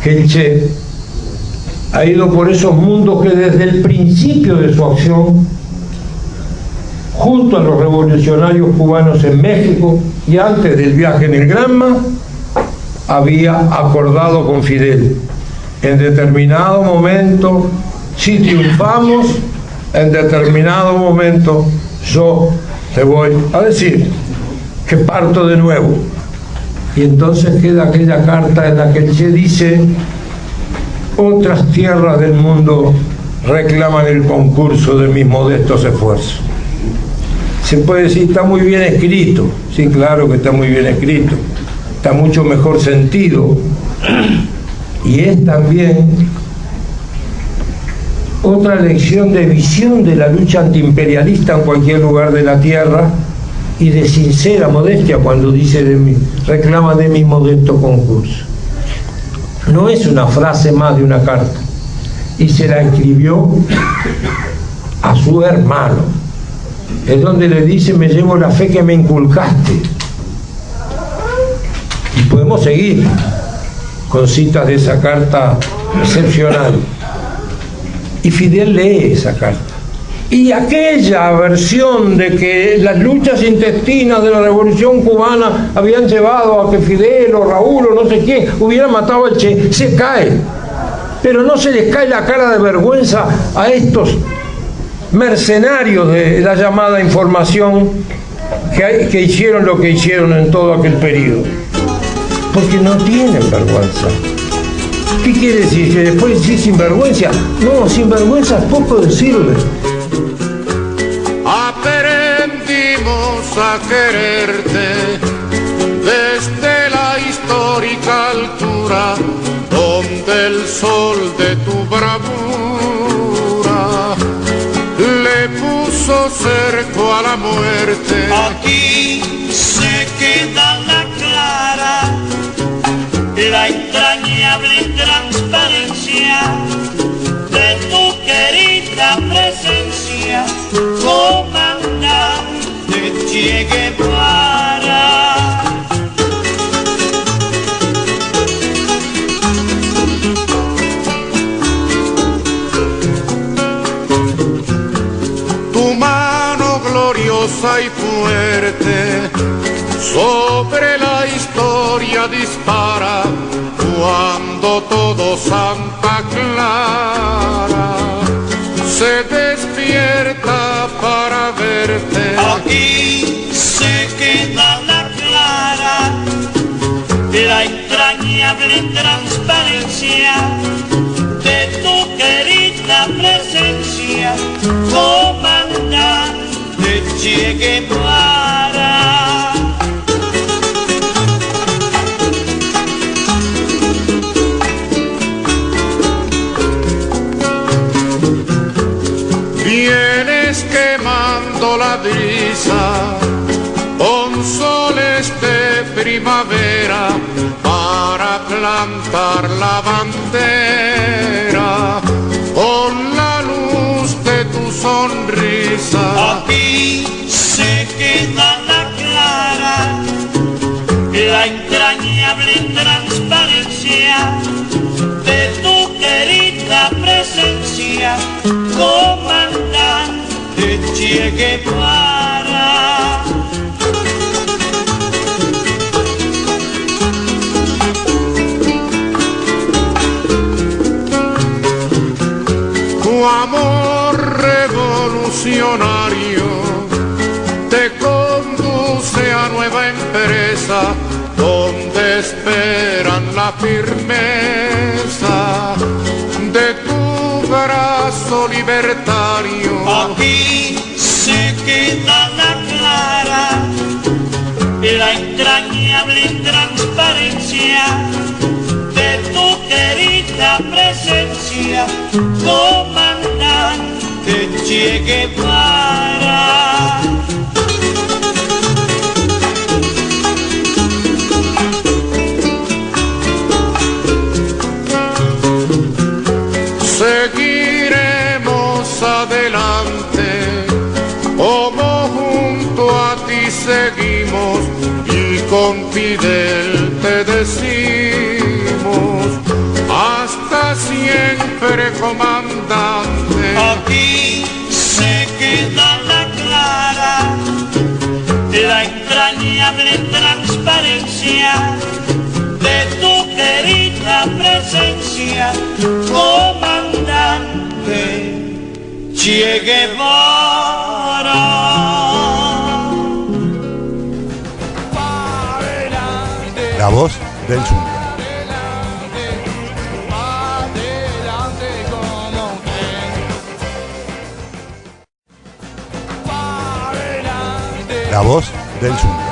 que el Che ha ido por esos mundos que desde el principio de su acción, junto a los revolucionarios cubanos en México y antes del viaje en el Granma, había acordado con Fidel. En determinado momento, si triunfamos, en determinado momento yo te voy a decir que parto de nuevo. Y entonces queda aquella carta en la que el Che dice: otras tierras del mundo reclaman el concurso de mis modestos esfuerzos. Se puede decir, está muy bien escrito. Sí, claro que está muy bien escrito. Está mucho mejor sentido. Y es también otra lección de visión de la lucha antiimperialista en cualquier lugar de la tierra, y de sincera modestia cuando dice reclama de mi modesto concurso. No es una frase más de una carta, y se la escribió a su hermano. Es donde le dice: me llevo la fe que me inculcaste. Y podemos seguir con citas de esa carta excepcional. Y Fidel lee esa carta. Y aquella versión de que las luchas intestinas de la Revolución Cubana habían llevado a que Fidel o Raúl o no sé quién hubiera matado al Che, se cae. Pero no se les cae la cara de vergüenza a estos mercenarios de la llamada información que hicieron lo que hicieron en todo aquel periodo. Porque no tienen vergüenza. ¿Qué quiere decir? ¿Que después decir sinvergüenza? No, sinvergüenza es poco decirle. Aprendimos a quererte desde la histórica altura donde el sol de tu bravura le puso cerco a la muerte. Aquí se queda la clara, la entrañable transparencia de tu querida presencia, comandante Che Guevara. Tu mano gloriosa y fuerte sobre la historia dispara cuando todo Santa Clara se despierta para verte. Aquí se queda la clara, la entrañable transparencia de tu querida presencia, comandante Che Guevara. Vienes quemando la brisa con soles de primavera para plantar la bandera con la luz de tu sonrisa. Aquí se queda la clara, la entrañable transparencia de tu querida presencia, comandante Che Guevara. Tu amor revolucionario te conduce a nueva empresa donde esperan la firmeza de tu brazo libertario. Aquí se queda la clara, la entrañable transparencia de tu querida presencia, comandante Che Guevara. Seguiremos adelante, como junto a ti seguimos, y con Fidel te decimos, hasta siempre, comandante. Aquí se queda la clara, la entrañable transparencia de tu querida presencia, comandante Che Guevara. La voz del Chunca. La voz del Chunca.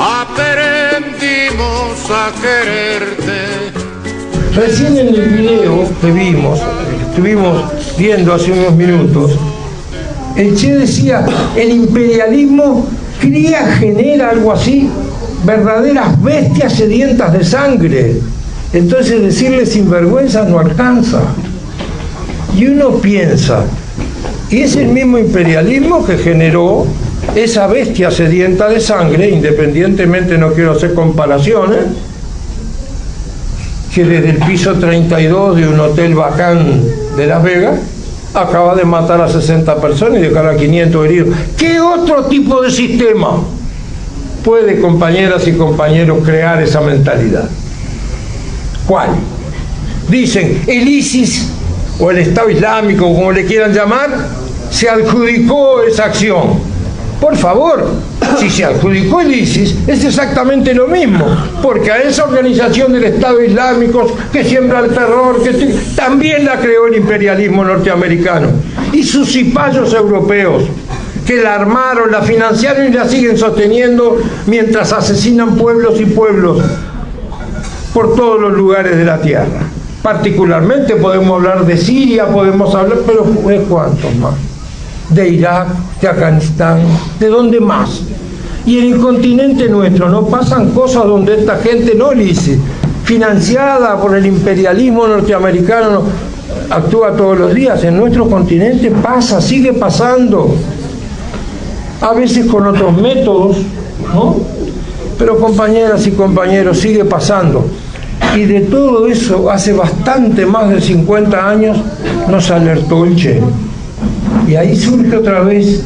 Aprendimos a quererte. Recién en el video que vimos, que estuvimos viendo hace unos minutos, el Che decía, el imperialismo genera algo así, verdaderas bestias sedientas de sangre. Entonces decirle sinvergüenza no alcanza. Y uno piensa, y es el mismo imperialismo que generó esa bestia sedienta de sangre, independientemente, no quiero hacer comparaciones, que desde el piso 32 de un hotel bacán de Las Vegas acaba de matar a 60 personas y dejar a 500 heridos. ¿Qué otro tipo de sistema puede, compañeras y compañeros, crear esa mentalidad? ¿Cuál? Dicen, el ISIS o el Estado Islámico, como le quieran llamar, se adjudicó esa acción. Por favor, si se adjudicó el ISIS, es exactamente lo mismo, porque a esa organización del Estado Islámico que siembra el terror, también la creó el imperialismo norteamericano y sus cipayos europeos, que la armaron, la financiaron y la siguen sosteniendo mientras asesinan pueblos y pueblos por todos los lugares de la tierra. Particularmente podemos hablar de Siria, podemos hablar, pero ¿de cuántos más? De Irak, de Afganistán, ¿de dónde más? Y en el continente nuestro no pasan cosas donde esta gente no dice, financiada por el imperialismo norteamericano, actúa todos los días. En nuestro continente pasa, sigue pasando, a veces con otros métodos, ¿no? Pero compañeras y compañeros, sigue pasando. Y de todo eso, hace bastante más de 50 años, nos alertó el Che. Y ahí surge otra vez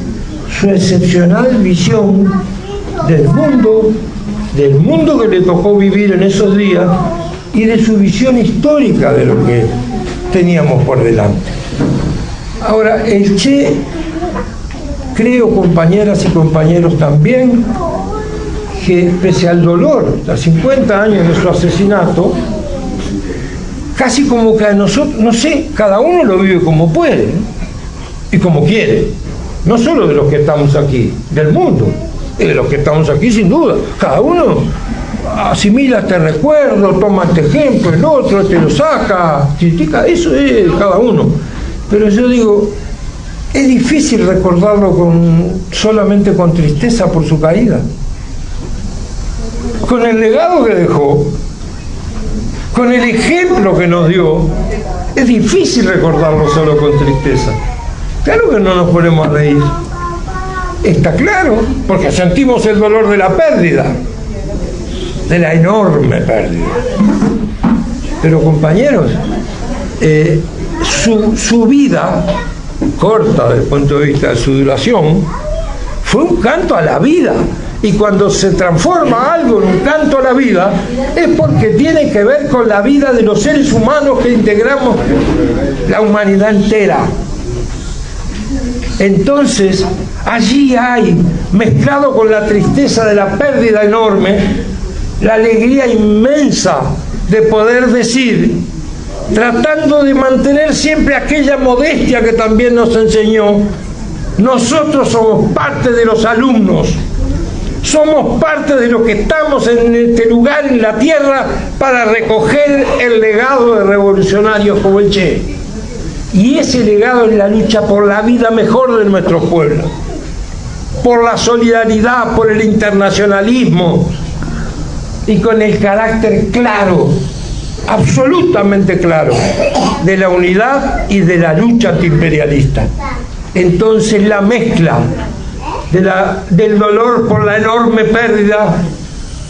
su excepcional visión del mundo que le tocó vivir en esos días y de su visión histórica de lo que teníamos por delante. Ahora, el Che, creo, compañeras y compañeros, también, que pese al dolor, a 50 años de su asesinato, casi como que a nosotros, no sé, cada uno lo vive como puede, ¿no? Y como quiere, no solo de los que estamos aquí, del mundo, y de los que estamos aquí sin duda. Cada uno asimila este recuerdo, toma este ejemplo, el otro, este lo saca, critica, eso es cada uno. Pero yo digo, es difícil recordarlo solamente con tristeza por su caída. Con el legado que dejó, con el ejemplo que nos dio, es difícil recordarlo solo con tristeza. Claro que no nos ponemos a reír. Está claro, porque sentimos el dolor de la pérdida, de la enorme pérdida. Pero compañeros, su vida, corta desde el punto de vista de su duración, fue un canto a la vida. Y cuando se transforma algo en un canto a la vida, es porque tiene que ver con la vida de los seres humanos que integramos la humanidad entera. Entonces, allí hay, mezclado con la tristeza de la pérdida enorme, la alegría inmensa de poder decir, tratando de mantener siempre aquella modestia que también nos enseñó, nosotros somos parte de los alumnos, somos parte de los que estamos en este lugar en la tierra para recoger el legado de revolucionarios como el Che. Y ese legado es la lucha por la vida mejor de nuestro pueblo, por la solidaridad, por el internacionalismo y con el carácter claro, absolutamente claro, de la unidad y de la lucha antiimperialista. Entonces la mezcla del dolor por la enorme pérdida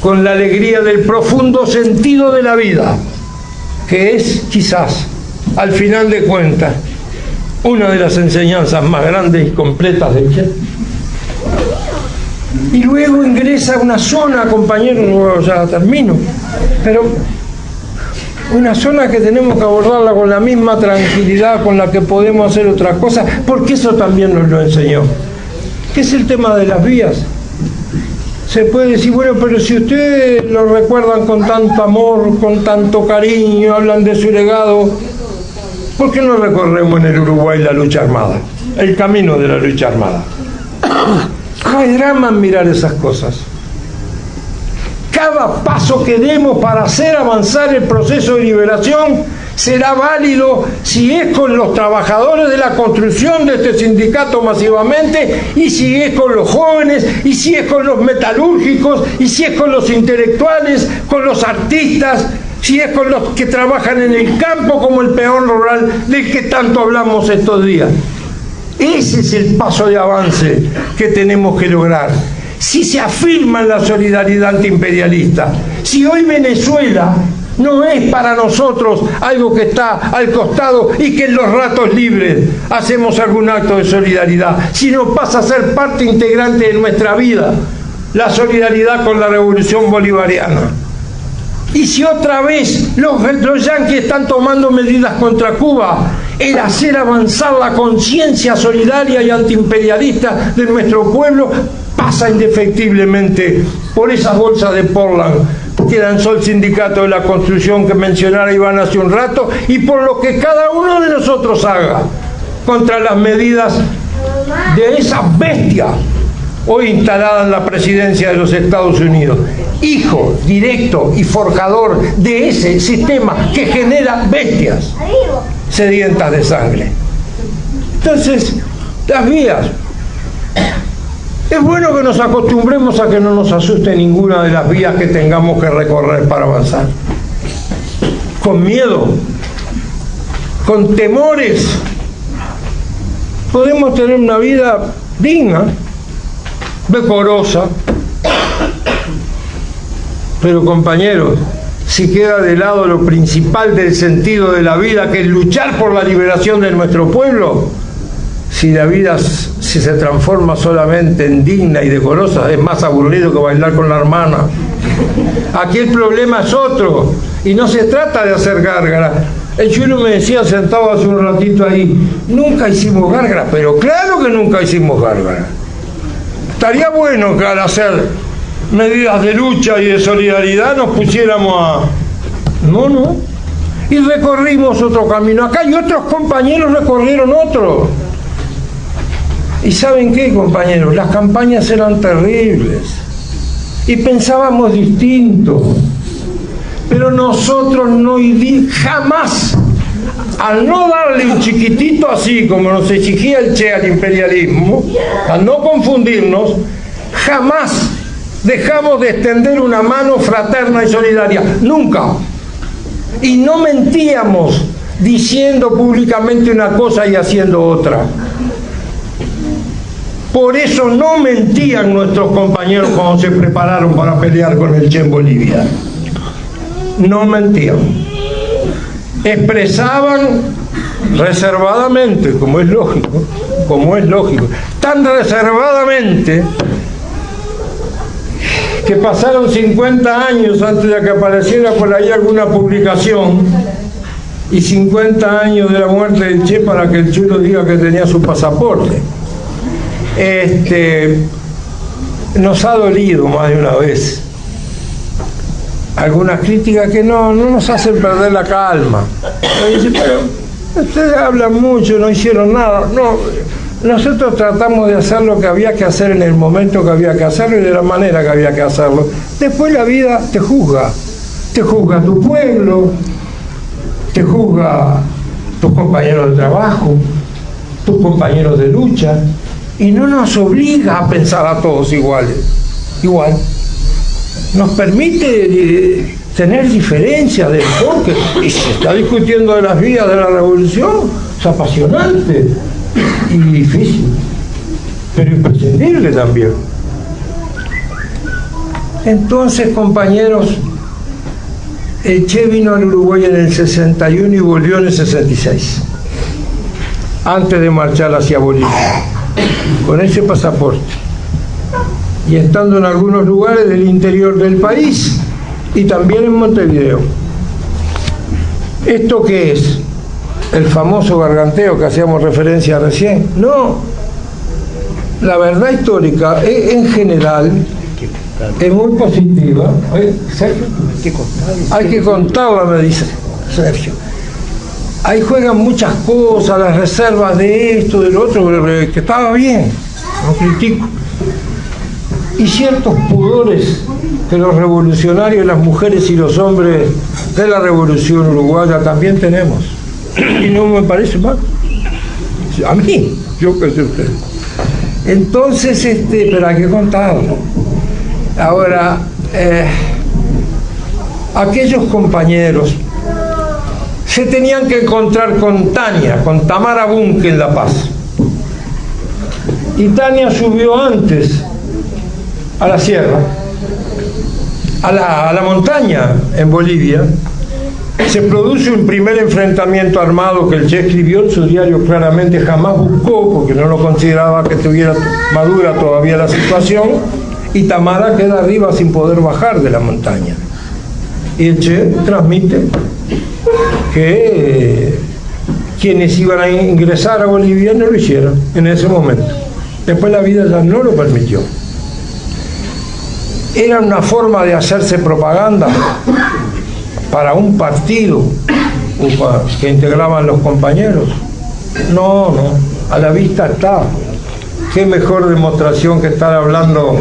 con la alegría del profundo sentido de la vida, que es quizás, al final de cuentas, una de las enseñanzas más grandes y completas de Che. Y luego ingresa a una zona, compañeros, ya termino, pero una zona que tenemos que abordarla con la misma tranquilidad con la que podemos hacer otras cosas, porque eso también nos lo enseñó, que es el tema de las vías. Se puede decir, bueno, pero si ustedes lo recuerdan con tanto amor, con tanto cariño, hablan de su legado, ¿por qué no recorremos en el Uruguay la lucha armada? El camino de la lucha armada. No hay drama en mirar esas cosas. Cada paso que demos para hacer avanzar el proceso de liberación será válido si es con los trabajadores de la construcción de este sindicato masivamente, y si es con los jóvenes, y si es con los metalúrgicos, y si es con los intelectuales, con los artistas, si es con los que trabajan en el campo como el peón rural del que tanto hablamos estos días. Ese es el paso de avance que tenemos que lograr. Si se afirma en la solidaridad antiimperialista, si hoy Venezuela no es para nosotros algo que está al costado y que en los ratos libres hacemos algún acto de solidaridad, sino pasa a ser parte integrante de nuestra vida, la solidaridad con la revolución bolivariana. Y si otra vez los yanquis están tomando medidas contra Cuba, el hacer avanzar la conciencia solidaria y antiimperialista de nuestro pueblo pasa indefectiblemente por esas bolsas de Portland que lanzó el sindicato de la construcción que mencionara Iván hace un rato, y por lo que cada uno de nosotros haga contra las medidas de esa bestia hoy instalada en la presidencia de los Estados Unidos, hijo directo y forjador de ese sistema que genera bestias sedientas de sangre. Entonces, las vías. Es bueno que nos acostumbremos a que no nos asuste ninguna de las vías que tengamos que recorrer para avanzar. Con miedo, con temores, podemos tener una vida digna, decorosa, pero compañeros, si queda de lado lo principal del sentido de la vida, que es luchar por la liberación de nuestro pueblo, si la vida si se transforma solamente en digna y decorosa, es más aburrido que bailar con la hermana. Aquí el problema es otro, y no se trata de hacer gárgara. El Chulo me decía sentado hace un ratito ahí, nunca hicimos gárgara, pero claro que nunca hicimos gárgara. Estaría bueno que al hacer medidas de lucha y de solidaridad nos pusiéramos a... No. Y recorrimos otro camino. Acá y otros compañeros recorrieron otro. ¿Y saben qué, compañeros? Las campañas eran terribles y pensábamos distinto, pero nosotros jamás, al no darle un chiquitito así como nos exigía el Che al imperialismo, al no confundirnos, jamás dejamos de extender una mano fraterna y solidaria, nunca. Y no mentíamos diciendo públicamente una cosa y haciendo otra. Por eso no mentían nuestros compañeros cuando se prepararon para pelear con el Che en Bolivia. No mentían. Expresaban reservadamente, como es lógico, tan reservadamente que pasaron 50 años antes de que apareciera por ahí alguna publicación, y 50 años de la muerte del Che para que el Chulo diga que tenía su pasaporte. Nos ha dolido más de una vez algunas críticas que no nos hacen perder la calma. Dice, pero ustedes hablan mucho, no hicieron nada. No, nosotros tratamos de hacer lo que había que hacer en el momento que había que hacerlo y de la manera que había que hacerlo. Después la vida te juzga tu pueblo, te juzga tus compañeros de trabajo, tus compañeros de lucha, y no nos obliga a pensar a todos igual. Nos permite tener diferencias de enfoque, y se está discutiendo de las vías de la revolución. Es apasionante y difícil, pero imprescindible también. Entonces, compañeros, el Che vino al Uruguay en el 61 y volvió en el 66, antes de marchar hacia Bolivia, con ese pasaporte. y estando en algunos lugares del interior del país y también en Montevideo. ¿Esto qué es? ¿El famoso garganteo que hacíamos referencia recién? No. La verdad histórica en general es muy positiva. Sergio, hay que contarla, me dice Sergio. Ahí juegan muchas cosas, las reservas de esto, de lo otro, que estaba bien, no critico. Y ciertos pudores que los revolucionarios, las mujeres y los hombres de la revolución uruguaya también tenemos. Y no me parece mal. A mí, yo qué sé usted. Entonces, pero hay que contarlo. Ahora, aquellos compañeros se tenían que encontrar con Tania, con Tamara Bunke en La Paz. Y Tania subió antes a la sierra, a la montaña en Bolivia. Se produce un primer enfrentamiento armado que el Che escribió en su diario claramente, jamás buscó, porque no lo consideraba que estuviera madura todavía la situación, y Tamara queda arriba sin poder bajar de la montaña. Y el Che transmite que quienes iban a ingresar a Bolivia no lo hicieron en ese momento. Después la vida ya no lo permitió. Era una forma de hacerse propaganda para un partido que integraban los compañeros. No, a la vista está. Qué mejor demostración que estar hablando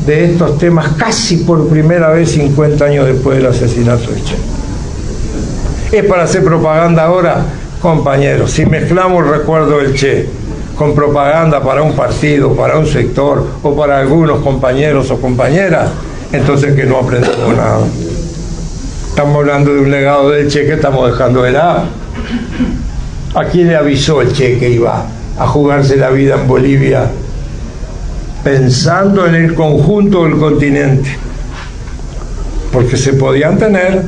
de estos temas casi por primera vez 50 años después del asesinato de Che. Es para hacer propaganda ahora, compañeros. Si mezclamos el recuerdo del Che con propaganda para un partido, para un sector o para algunos compañeros o compañeras, entonces que no aprendemos nada. Estamos hablando de un legado del Che que estamos dejando de lado. ¿A quién le avisó el Che que iba a jugarse la vida en Bolivia pensando en el conjunto del continente? Porque se podían tener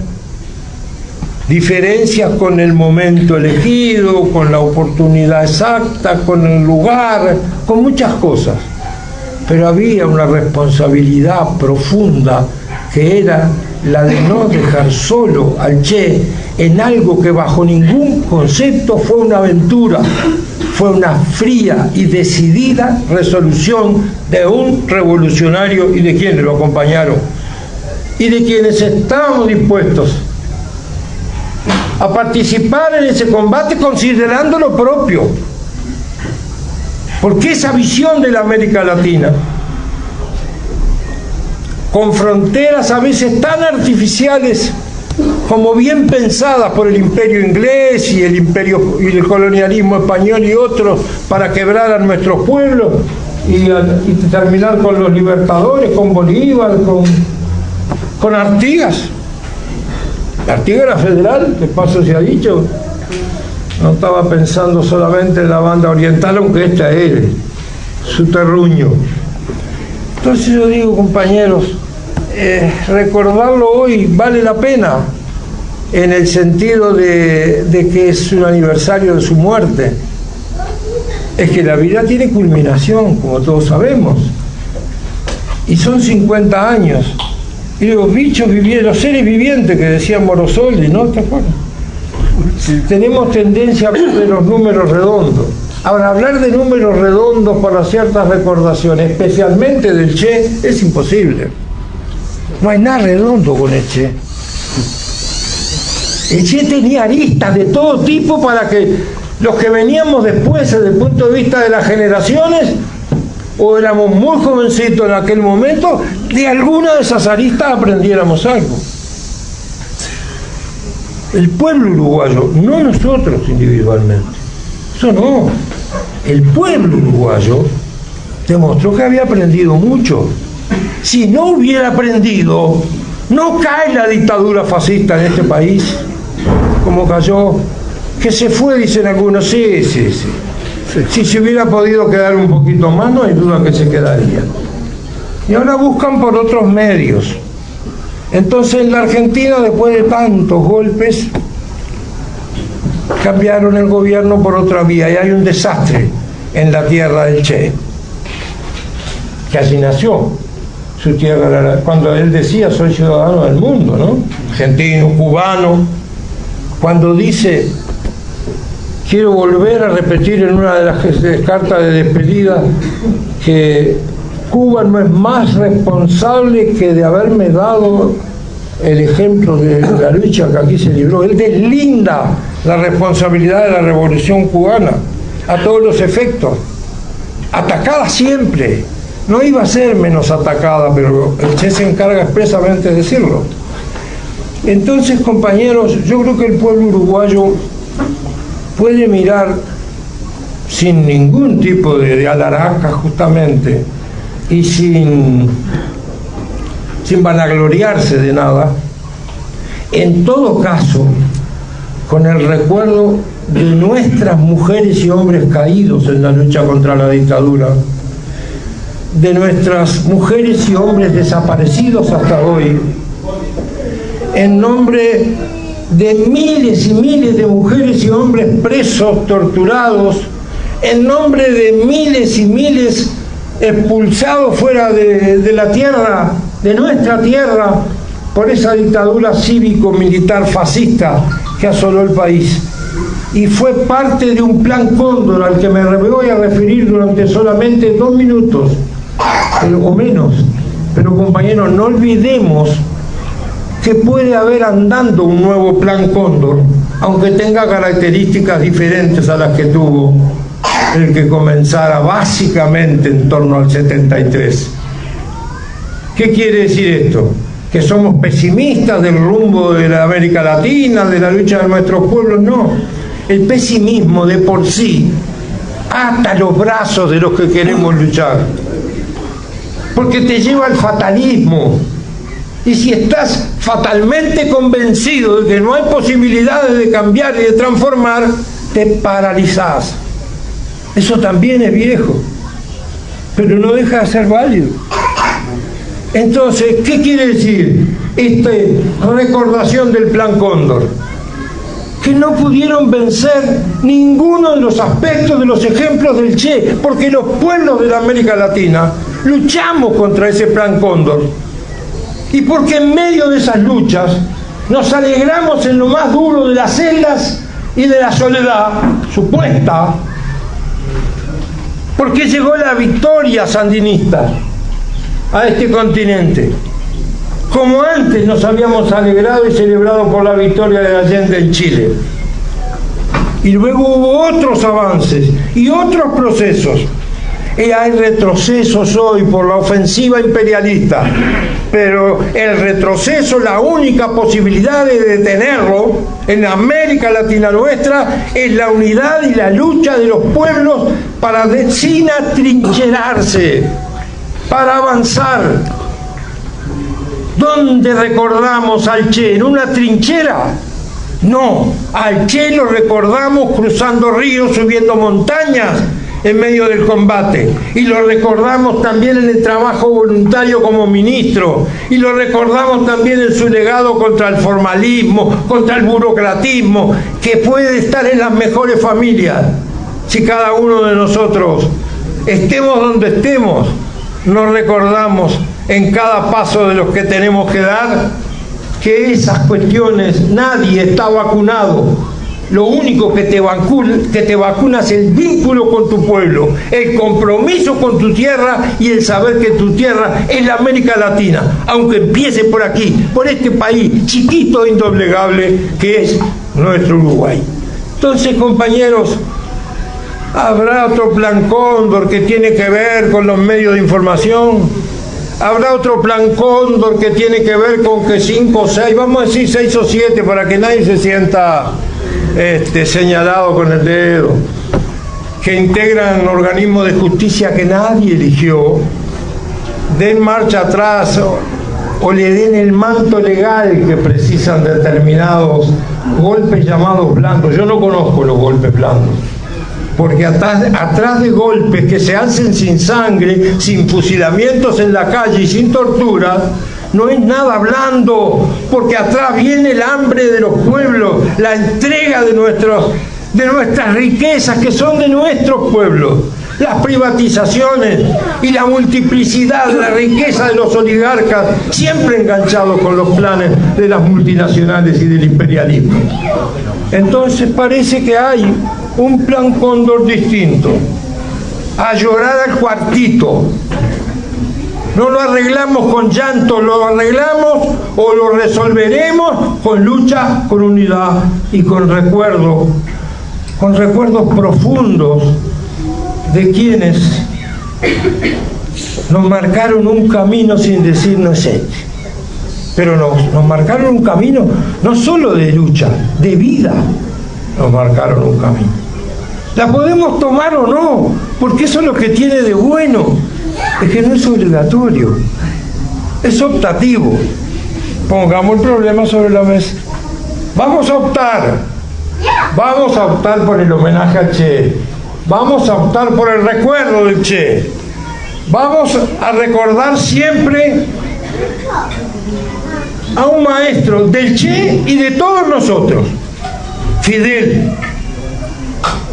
diferencias con el momento elegido, con la oportunidad exacta, con el lugar, con muchas cosas. Pero había una responsabilidad profunda que era la de no dejar solo al Che en algo que bajo ningún concepto fue una aventura, fue una fría y decidida resolución de un revolucionario y de quienes lo acompañaron y de quienes estábamos dispuestos a participar en ese combate considerando lo propio, porque esa visión de la América Latina, con fronteras a veces tan artificiales como bien pensadas por el imperio inglés y el colonialismo español y otros para quebrar a nuestros pueblos y terminar con los libertadores, con Bolívar, con Artigas. Artigas era federal, de paso se ha dicho. No estaba pensando solamente en la banda oriental, aunque esta es su terruño. Entonces yo digo, compañeros, recordarlo hoy vale la pena, en el sentido de que es un aniversario de su muerte. Es que la vida tiene culminación, como todos sabemos, y son 50 años. Y los bichos vivientes, los seres vivientes que decía Morosoli, ¿no? ¿Te acuerdas? Tenemos tendencia a hablar de los números redondos. Ahora, hablar de números redondos para ciertas recordaciones, especialmente del Che, es imposible. No hay nada redondo con el Che. El Che tenía aristas de todo tipo para que los que veníamos después, desde el punto de vista de las generaciones, o éramos muy jovencitos en aquel momento, de alguna de esas aristas aprendiéramos algo. El pueblo uruguayo, no nosotros individualmente, eso no. El pueblo uruguayo demostró que había aprendido mucho. Si no hubiera aprendido, no cae la dictadura fascista en este país, como cayó, que se fue, dicen algunos, sí. Si se hubiera podido quedar un poquito más, no hay duda que se quedaría. Y ahora buscan por otros medios. Entonces en la Argentina, después de tantos golpes, cambiaron el gobierno por otra vía y hay un desastre en la tierra del Che, que así nació. su tierra. Cuando él decía soy ciudadano del mundo, ¿no? Argentino, cubano, cuando dice quiero volver a repetir en una de las cartas de despedida que Cuba no es más responsable que de haberme dado el ejemplo de la lucha que aquí se libró. Él deslinda la responsabilidad de la revolución cubana a todos los efectos, atacada siempre, no iba a ser menos atacada, pero el Che se encarga expresamente de decirlo. Entonces, compañeros, yo creo que el pueblo uruguayo puede mirar sin ningún tipo de alaraca, justamente, y sin vanagloriarse de nada, en todo caso, con el recuerdo de nuestras mujeres y hombres caídos en la lucha contra la dictadura, de nuestras mujeres y hombres desaparecidos hasta hoy, en nombre de miles y miles de mujeres y hombres presos, torturados, en nombre de miles y miles expulsados fuera de la tierra, de nuestra tierra, por esa dictadura cívico-militar fascista que asoló el país. Y fue parte de un plan Cóndor al que me voy a referir durante solamente 2 minutos, o menos. Pero compañeros, no olvidemos que puede haber andando un nuevo plan Cóndor, aunque tenga características diferentes a las que tuvo el que comenzara básicamente en torno al 73. ¿Qué quiere decir esto? ¿Que somos pesimistas del rumbo de la América Latina, de la lucha de nuestros pueblos? No. El pesimismo de por sí ata los brazos de los que queremos luchar, porque te lleva al fatalismo. Y si estás fatalmente convencido de que no hay posibilidades de cambiar y de transformar, te paralizás. Eso también es viejo, pero no deja de ser válido. Entonces, ¿qué quiere decir esta recordación del Plan Cóndor? Que no pudieron vencer ninguno de los aspectos de los ejemplos del Che, porque los pueblos de la América Latina luchamos contra ese Plan Cóndor. Y porque en medio de esas luchas nos alegramos en lo más duro de las celdas y de la soledad supuesta, porque llegó la victoria sandinista a este continente, como antes nos habíamos alegrado y celebrado por la victoria de Allende en Chile. Y luego hubo otros avances y otros procesos. Y hay retrocesos hoy por la ofensiva imperialista, pero el retroceso, la única posibilidad de detenerlo en América Latina nuestra, es la unidad y la lucha de los pueblos sin atrincherarse, para avanzar. ¿Dónde recordamos al Che? ¿En una trinchera? No, al Che lo recordamos cruzando ríos, subiendo montañas en medio del combate, y lo recordamos también en el trabajo voluntario como ministro, y lo recordamos también en su legado contra el formalismo, contra el burocratismo, que puede estar en las mejores familias si cada uno de nosotros, estemos donde estemos, nos recordamos en cada paso de los que tenemos que dar que esas cuestiones, nadie está vacunado. Lo único que te vacuna es el vínculo con tu pueblo, el compromiso con tu tierra y el saber que tu tierra es la América Latina, aunque empiece por aquí, por este país chiquito e indoblegable que es nuestro Uruguay. Entonces, compañeros, habrá otro Plan Cóndor que tiene que ver con los medios de información, habrá otro Plan Cóndor que tiene que ver con que 5 o 6, vamos a decir 6 o 7 para que nadie se sienta señalado con el dedo, que integran organismos de justicia que nadie eligió, den marcha atrás o le den el manto legal que precisan determinados golpes llamados blandos. Yo no conozco los golpes blandos, porque atrás de golpes que se hacen sin sangre, sin fusilamientos en la calle y sin tortura, no es nada blando, porque atrás viene el hambre de los pueblos, la entrega de nuestras riquezas que son de nuestros pueblos. las privatizaciones y la multiplicidad de la riqueza de los oligarcas, siempre enganchados con los planes de las multinacionales y del imperialismo. Entonces parece que hay un plan Cóndor distinto. A llorar al cuartito. No lo arreglamos con llanto, lo arreglamos o lo resolveremos con lucha, con unidad y con recuerdos profundos de quienes nos marcaron un camino sin decirnos este. Pero nos marcaron un camino no solo de lucha, de vida, nos marcaron un camino. La podemos tomar o no, porque eso es lo que tiene de bueno, es que no es obligatorio, es optativo. Pongamos el problema sobre la mesa. Vamos a optar por el homenaje al Che, vamos a optar por el recuerdo del Che, vamos a recordar siempre a un maestro del Che y de todos nosotros, Fidel.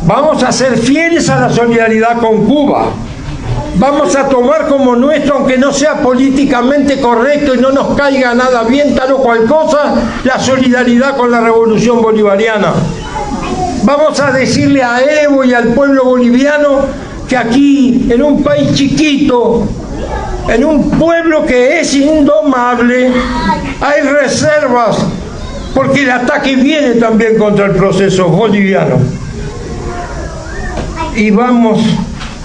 Vamos a ser fieles a la solidaridad con Cuba. Vamos a tomar como nuestro, aunque no sea políticamente correcto y no nos caiga nada bien, tal o cual cosa, la solidaridad con la revolución bolivariana. Vamos a decirle a Evo y al pueblo boliviano que aquí, en un país chiquito, en un pueblo que es indomable, hay reservas, porque el ataque viene también contra el proceso boliviano. Y vamos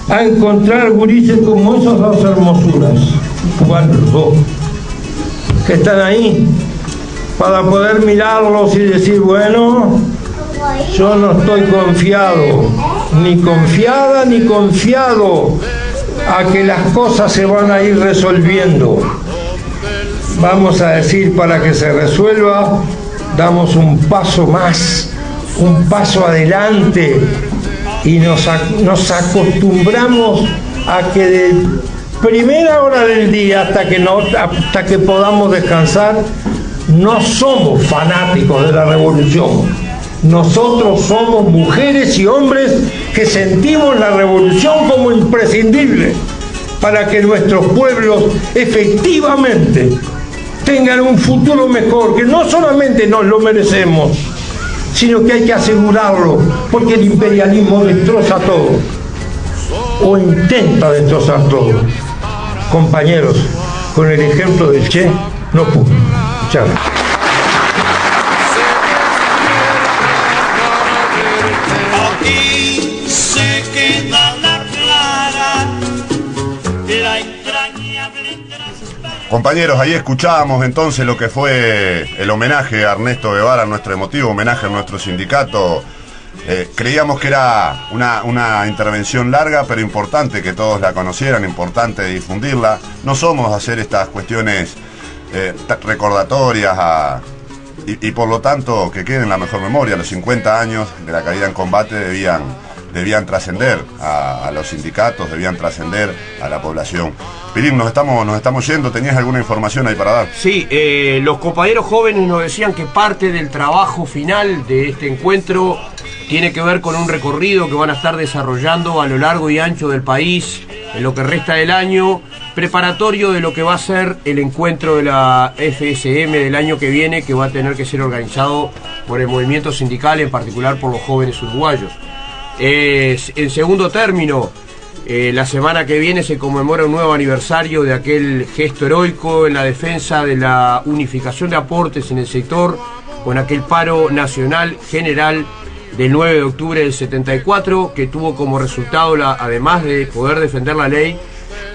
a encontrar gurises como esas dos hermosuras, cubanos, dos, que están ahí, para poder mirarlos y decir, bueno, yo no estoy confiado, ni confiada ni confiado a que las cosas se van a ir resolviendo. Vamos a decir, para que se resuelva, damos un paso más, un paso adelante, y nos acostumbramos a que de primera hora del día hasta que podamos descansar, no somos fanáticos de la revolución. Nosotros somos mujeres y hombres que sentimos la revolución como imprescindible para que nuestros pueblos efectivamente tengan un futuro mejor, que no solamente nos lo merecemos, sino que hay que asegurarlo, porque el imperialismo destroza todo, o intenta destrozar todo. Compañeros, con el ejemplo del Che, no pudo. Muchas gracias. Aquí se queda la clara, la entrañable transparencia. Compañeros, ahí escuchábamos entonces lo que fue el homenaje a Ernesto Guevara, nuestro emotivo homenaje a nuestro sindicato. Creíamos que era una intervención larga, pero importante que todos la conocieran, importante difundirla. No somos hacer estas cuestiones recordatorias y por lo tanto que queden en la mejor memoria. Los 50 años de la caída en combate debían trascender a los sindicatos, debían trascender a la población. Pilín, nos estamos yendo. ¿Tenías alguna información ahí para dar? Sí, los compañeros jóvenes nos decían que parte del trabajo final de este encuentro tiene que ver con un recorrido que van a estar desarrollando a lo largo y ancho del país en lo que resta del año, preparatorio de lo que va a ser el encuentro de la FSM del año que viene, que va a tener que ser organizado por el movimiento sindical, en particular por los jóvenes uruguayos. En segundo término, la semana que viene se conmemora un nuevo aniversario de aquel gesto heroico en la defensa de la unificación de aportes en el sector, con aquel paro nacional general del 9 de octubre del 74, que tuvo como resultado, además de poder defender la ley,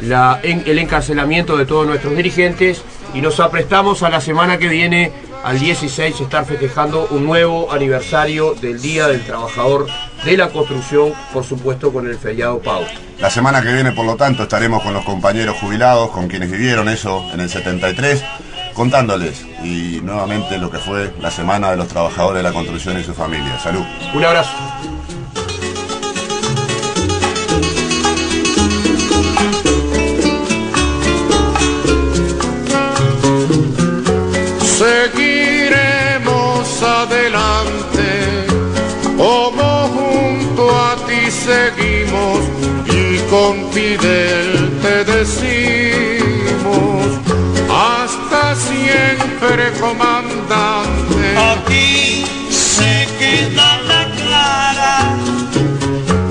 el encarcelamiento de todos nuestros dirigentes, y nos aprestamos a la semana que viene, al 16, estar festejando un nuevo aniversario del Día del Trabajador de la Construcción, por supuesto con el feriado Pau. La semana que viene, por lo tanto, estaremos con los compañeros jubilados, con quienes vivieron eso en el 73, contándoles y nuevamente lo que fue la Semana de los Trabajadores de la Construcción y su familia. Salud. Un abrazo. Seguiremos adelante, como junto a ti seguimos y con Fidel te decimos, hasta siempre, comandante. Aquí se queda la clara,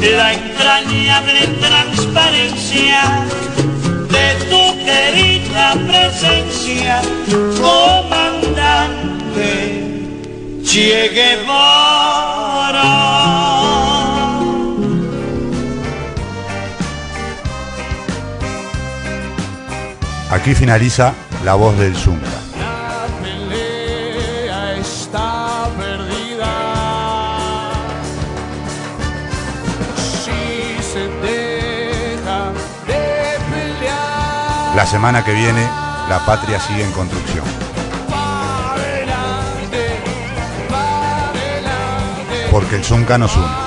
la entrañable transparencia de tu querida presencia, comandante Che Guevara. Aquí finaliza La Voz del Zunca. La pelea está perdida. Si se deja de pelear. La semana que viene, la patria sigue en construcción. Pa' adelante, pa' adelante. Porque el Zunca nos une.